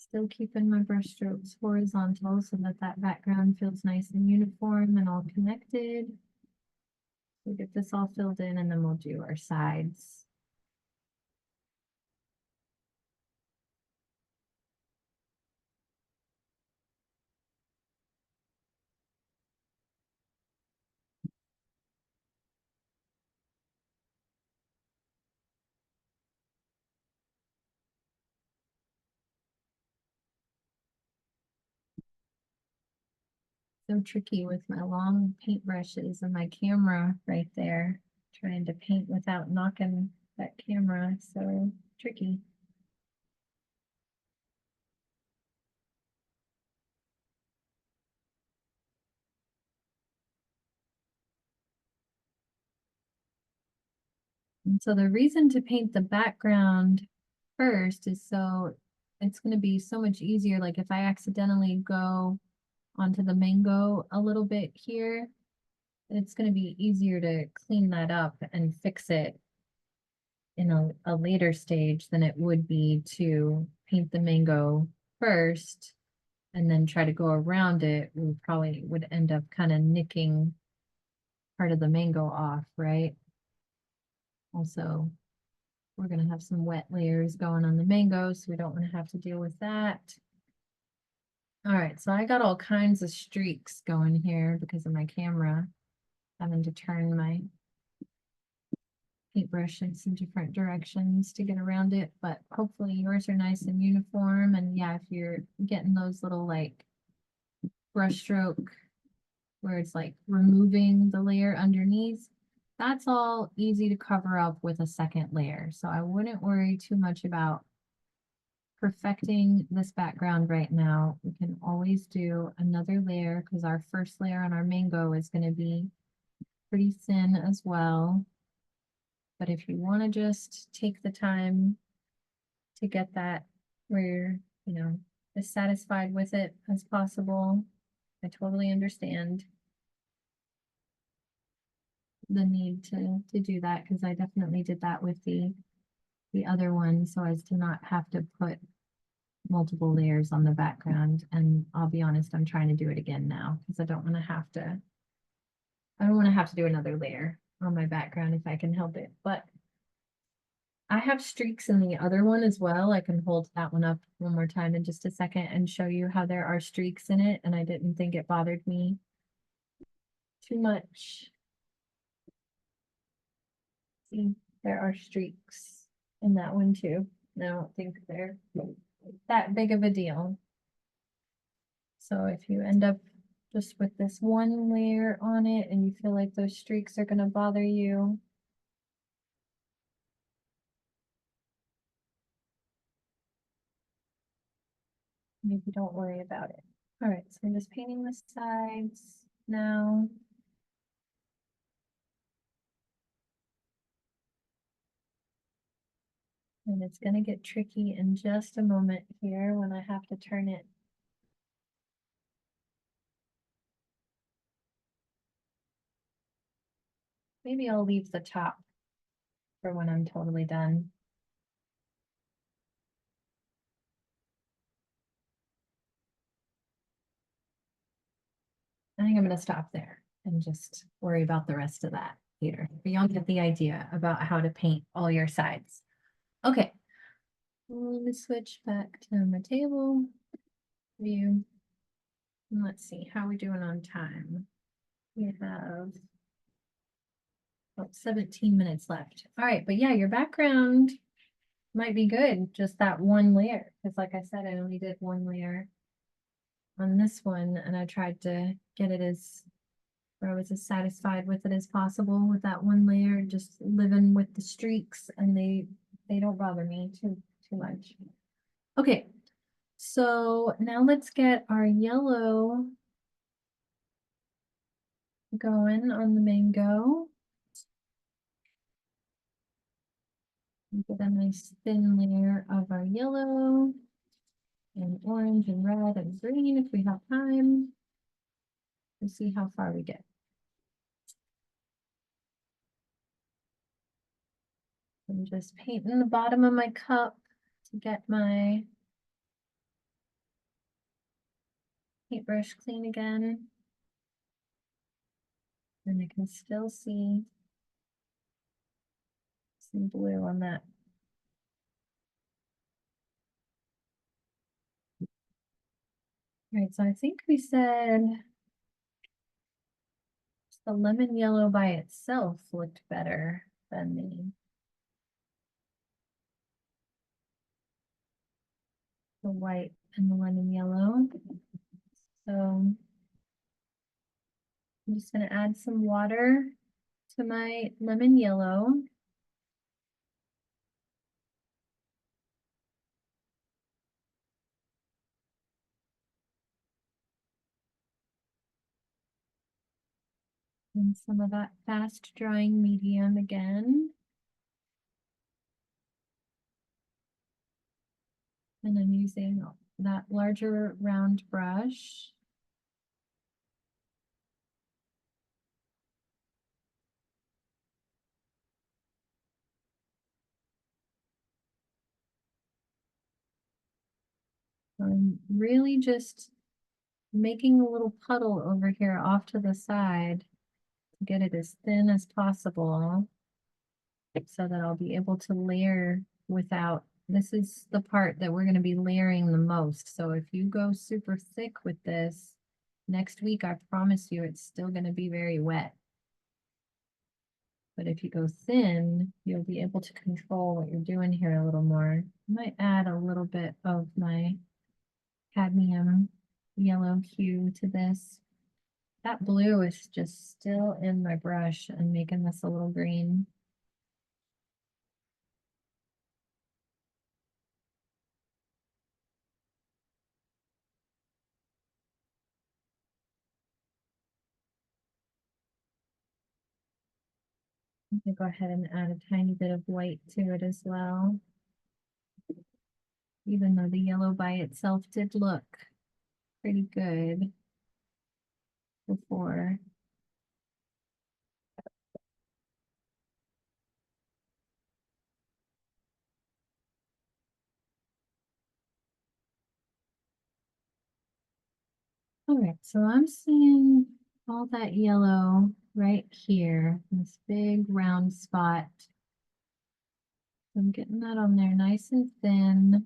still keeping my brush strokes horizontal so that that background feels nice and uniform and all connected. We'll get this all filled in and then we'll do our sides. So tricky with my long paintbrushes and my camera right there, trying to paint without knocking that camera. So tricky. And so the reason to paint the background first is so it's going to be so much easier. Like if I accidentally go onto the mango a little bit here, it's going to be easier to clean that up and fix it in a later stage than it would be to paint the mango first and then try to go around it. We probably would end up kind of nicking part of the mango off, right? Also, we're going to have some wet layers going on the mango, so we don't want to have to deal with that. All right, so I got all kinds of streaks going here because of my camera, having to turn my paintbrush in some different directions to get around it, but hopefully yours are nice and uniform. And yeah, if you're getting those little like brush stroke where it's like removing the layer underneath, that's all easy to cover up with a second layer. So I wouldn't worry too much about perfecting this background right now. We can always do another layer because our first layer on our mango is going to be pretty thin as well. But if you want to just take the time to get that where you're, you know, as satisfied with it as possible, I totally understand the need to do that because I definitely did that with the other one so as to not have to put multiple layers on the background. And I'll be honest, I'm trying to do it again now because I don't want to have to do another layer on my background if I can help it. But I have streaks in the other one as well. I can hold that one up one more time in just a second and show you how there are streaks in it. And I didn't think it bothered me too much. See, there are streaks in that one too. I don't think they're that big of a deal. So if you end up just with this one layer on it and you feel like those streaks are going to bother you, maybe don't worry about it. All right, so I'm just painting the sides now. And it's going to get tricky in just a moment here when I have to turn it. Maybe I'll leave the top for when I'm totally done. I think I'm going to stop there and just worry about the rest of that later. But y'all get the idea about how to paint all your sides. Okay. Let me switch back to my table view. And let's see, how are we doing on time? We have about 17 minutes left. All right, but yeah, your background might be good, just that one layer. Because like I said, I only did one layer on this one, and I tried to get it as where I was as satisfied with it as possible with that one layer, just living with the streaks, and they don't bother me too much. Okay, so now let's get our yellow going on the mango. Get a nice thin layer of our yellow and orange and red and green if we have time. We'll see how far we get. I'm just painting the bottom of my cup to get my paintbrush clean again. And I can still see some blue on that. All right, so I think we said the lemon yellow by itself looked better than the white and the lemon yellow. So I'm just going to add some water to my lemon yellow. And some of that fast drying medium again. And I'm using that larger round brush. I'm really just making a little puddle over here off to the side to get it as thin as possible so that I'll be able to layer without, this is the part that we're going to be layering the most. So if you go super thick with this, next week, I promise you it's still going to be very wet. But if you go thin, you'll be able to control what you're doing here a little more. I might add a little bit of my cadmium yellow hue to this. That blue is just still in my brush and making this a little green. I'm gonna go ahead and add a tiny bit of white to it as well. Even though the yellow by itself did look pretty good before. All right, so I'm seeing all that yellow right here, this big round spot. I'm getting that on there nice and thin.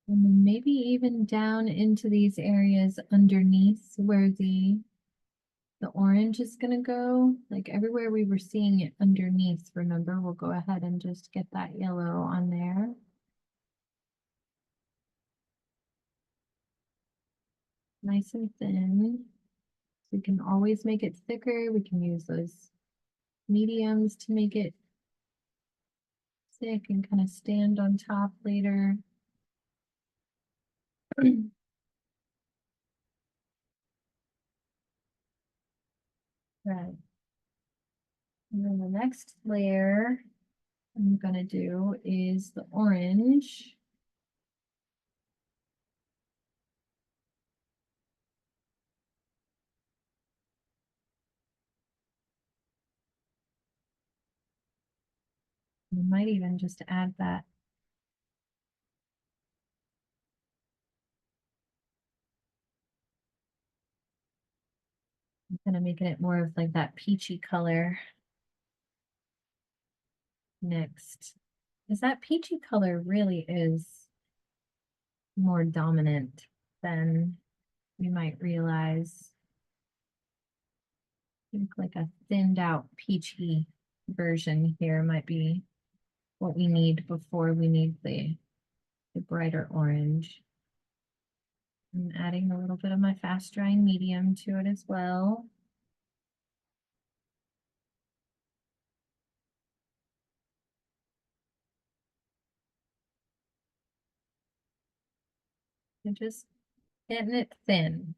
And then maybe even down into these areas underneath where the orange is gonna go, like everywhere we were seeing it underneath, remember, we'll go ahead and just get that yellow on there. Nice and thin. We can always make it thicker. We can use those mediums to make it thick and kind of stand on top later. Right. And then the next layer I'm gonna do is the orange. I might even just add that. I'm kind of making it more of like that peachy color next. Because that peachy color really is more dominant than we might realize. I think like a thinned out peachy version here might be what we need before we need the brighter orange. I'm adding a little bit of my fast drying medium to it as well. And just getting it thin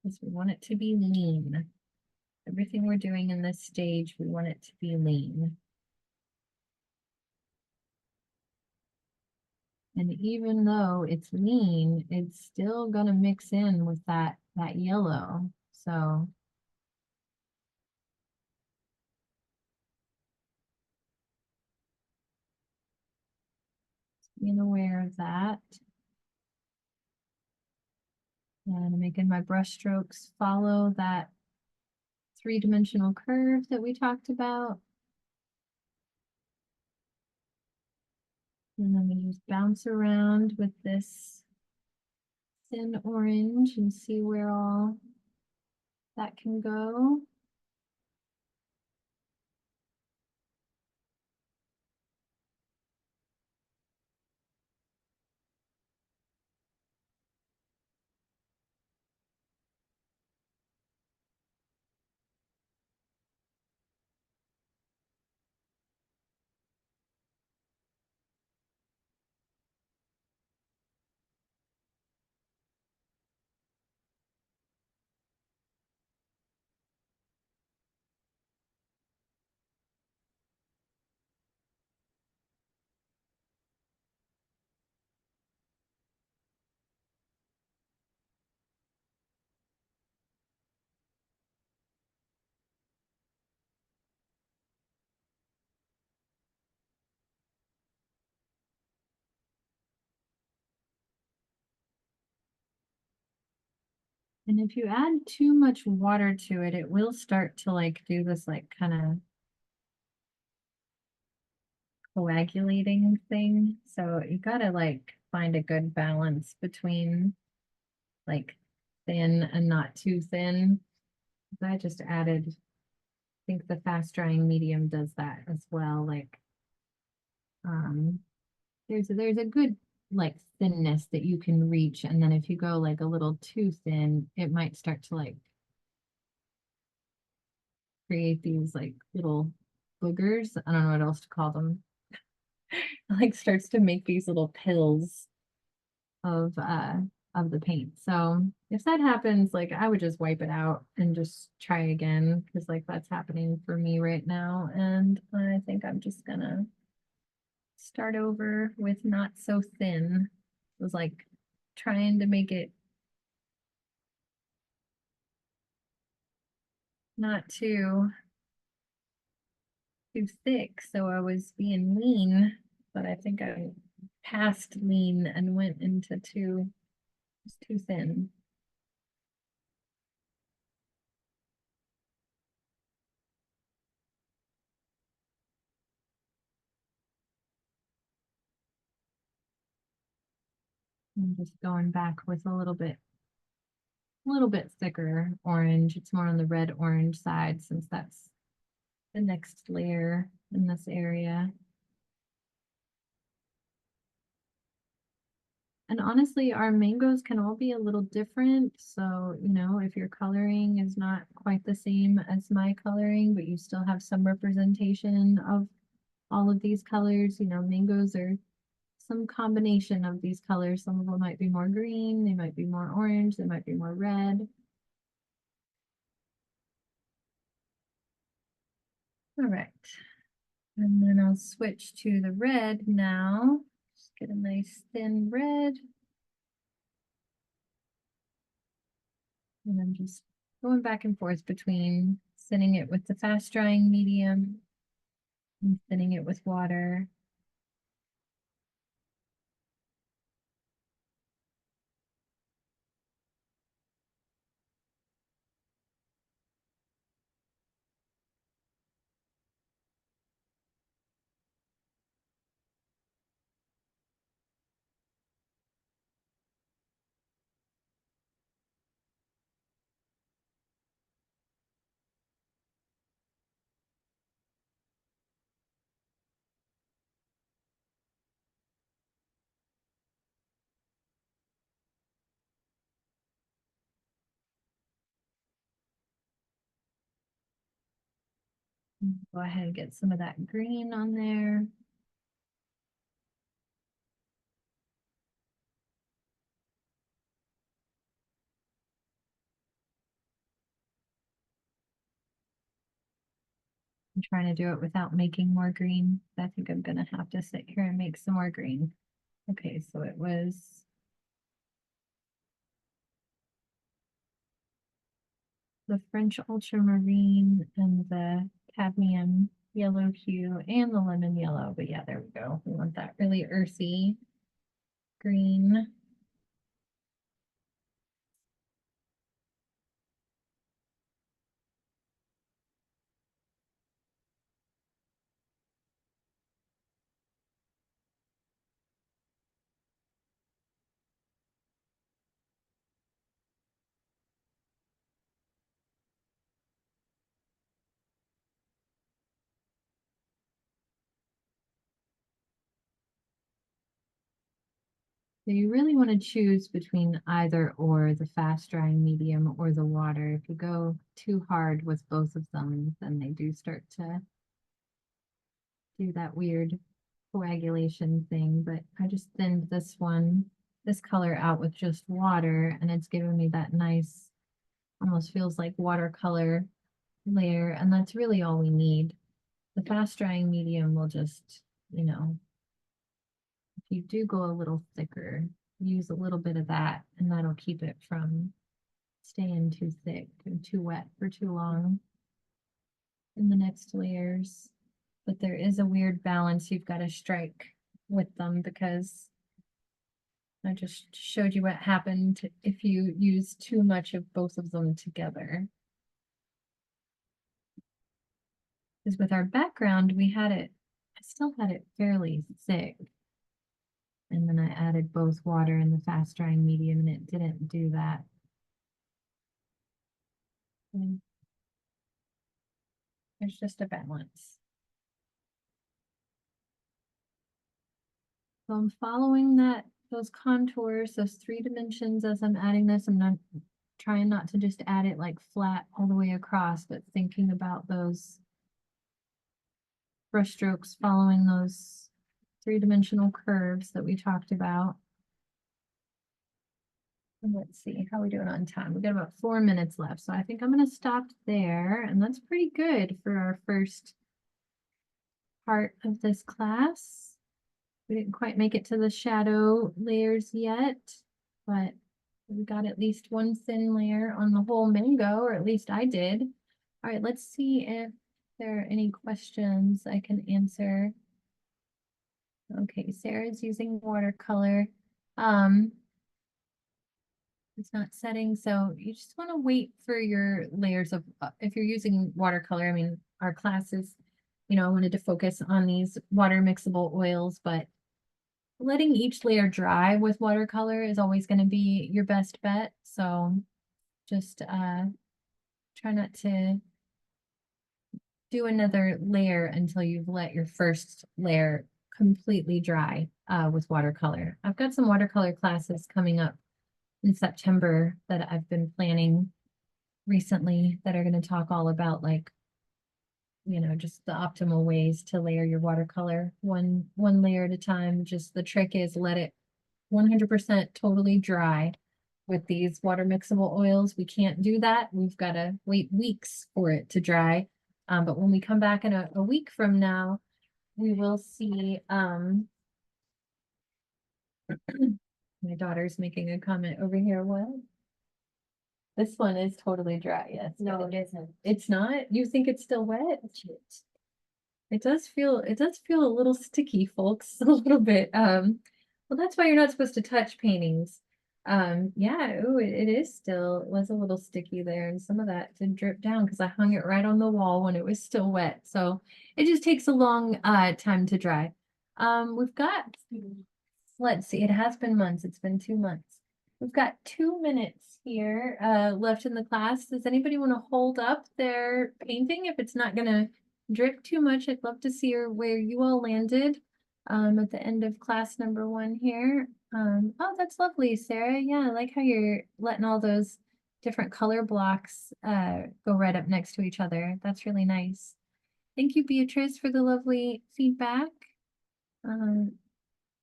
because we want it to be lean. Everything we're doing in this stage, we want it to be lean. And even though it's lean, it's still gonna mix in with that yellow. So being aware of that. And making my brush strokes follow that three-dimensional curve that we talked about. And then we just bounce around with this thin orange and see where all that can go. And if you add too much water to it, it will start to like do this like kind of coagulating thing. So you gotta like find a good balance between like thin and not too thin. I just added, I think the fast drying medium does that as well. Like um there's a good like thinness that you can reach, and then if you go like a little too thin, it might start to like create these like little boogers. I don't know what else to call them. It like starts to make these little pills of the paint. So if that happens, like I would just wipe it out and just try again because like that's happening for me right now. And I think I'm just gonna start over with not so thin. It was like trying to make it not too thick, so I was being lean, but I think I passed lean and went into too thin. I'm just going back with a little bit thicker orange. It's more on the red orange side since that's the next layer in this area. And honestly, our mangoes can all be a little different. So, if your coloring is not quite the same as my coloring, but you still have some representation of all of these colors, mangoes are some combination of these colors. Some of them might be more green, they might be more orange, they might be more red. All right. And then I'll switch to the red now. Just get a nice thin red. And I'm just going back and forth between thinning it with the fast drying medium and thinning it with water. Go ahead and get some of that green on there. I'm trying to do it without making more green. I think I'm gonna have to sit here and make some more green. Okay, so it was the French ultramarine and the cadmium yellow hue and the lemon yellow. But yeah, there we go. We want that really earthy green. So you really want to choose between either or the fast drying medium or the water. If you go too hard with both of them, then they do start to do that weird coagulation thing. But I just thinned this color out with just water, and it's giving me that nice, almost feels like watercolor layer. And that's really all we need. The fast drying medium will just, if you do go a little thicker, use a little bit of that, and that'll keep it from staying too thick and too wet for too long in the next layers. But there is a weird balance you've got to strike with them because I just showed you what happened if you use too much of both of them together. Because with our background, I still had it fairly thick. And then I added both water and the fast drying medium, and it didn't do that. And there's just a balance. So I'm following those contours, those 3 dimensions as I'm adding this. I'm not trying not to just add it like flat all the way across, but thinking about those brush strokes following those three-dimensional curves that we talked about. And let's see how we doing on time. We got about 4 minutes left, so I think I'm going to stop there, and that's pretty good for our first part of this class. We didn't quite make it to the shadow layers yet, but we got at least one thin layer on the whole mango, or at least I did. All right, let's see if there are any questions I can answer. Okay, Sarah's using watercolor. It's not setting, so you just want to wait for your layers of, if you're using watercolor, I mean, our classes, you know, I wanted to focus on these water mixable oils, but letting each layer dry with watercolor is always going to be your best bet. So just try not to do another layer until you've let your first layer completely dry with watercolor. I've got some watercolor classes coming up in September that I've been planning recently that are going to talk all about, like, you know, just the optimal ways to layer your watercolor one layer at a time. Just the trick is let it 100% totally dry with these water mixable oils. We can't do that. We've got to wait weeks for it to dry. But when we come back in a week from now, we will see, my daughter's making a comment over here. What? This one is totally dry, yes. No, it isn't. It's not? You think it's still wet? It does feel a little sticky, folks, a little bit. Well, that's why you're not supposed to touch paintings. Yeah, ooh, it is still, it was a little sticky there, and some of that did drip down because I hung it right on the wall when it was still wet. So it just takes a long time to dry. We've got, let's see, it has been months. It's been 2 months. We've got 2 minutes here left in the class. Does anybody want to hold up their painting if it's not going to drip too much? I'd love to see where you all landed at the end of class number 1 here. Oh, that's lovely, Sarah. Yeah, I like how you're letting all those different color blocks go right up next to each other. That's really nice. Thank you, Beatrice, for the lovely feedback.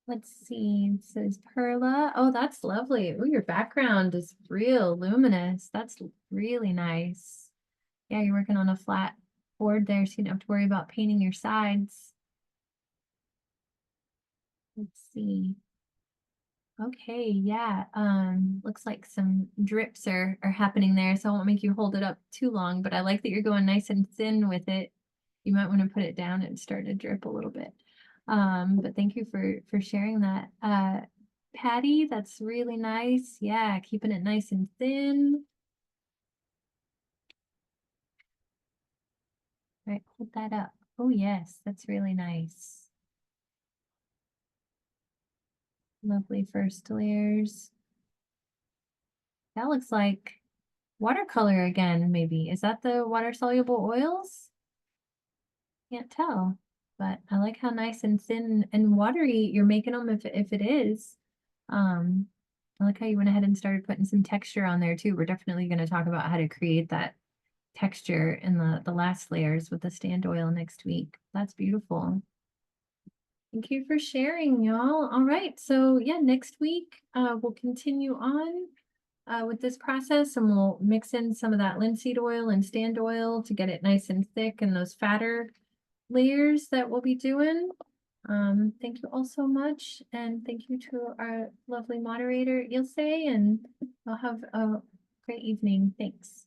Let's see, it says Perla. Oh, that's lovely. Oh, your background is real luminous. That's really nice. Yeah, you're working on a flat board there, so you don't have to worry about painting your sides. Let's see. Okay, yeah. Looks like some drips are happening there, so I won't make you hold it up too long, but I like that you're going nice and thin with it. You might want to put it down and start to drip a little bit. But thank you for sharing that. Patty, that's really nice. Yeah, keeping it nice and thin. All right, hold that up. Oh yes, that's really nice. Lovely first layers. That looks like watercolor again, maybe. Is that the water-soluble oils? Can't tell, but I like how nice and thin and watery you're making them if it is. I like how you went ahead and started putting some texture on there too. We're definitely going to talk about how to create that texture in the last layers with the stand oil next week. That's beautiful. Thank you for sharing, y'all. All right, so yeah, next week we'll continue on with this process, and we'll mix in some of that linseed oil and stand oil to get it nice and thick and those fatter layers that we'll be doing. Thank you all so much, and thank you to our lovely moderator, Ilse, and I'll have a great evening. Thanks.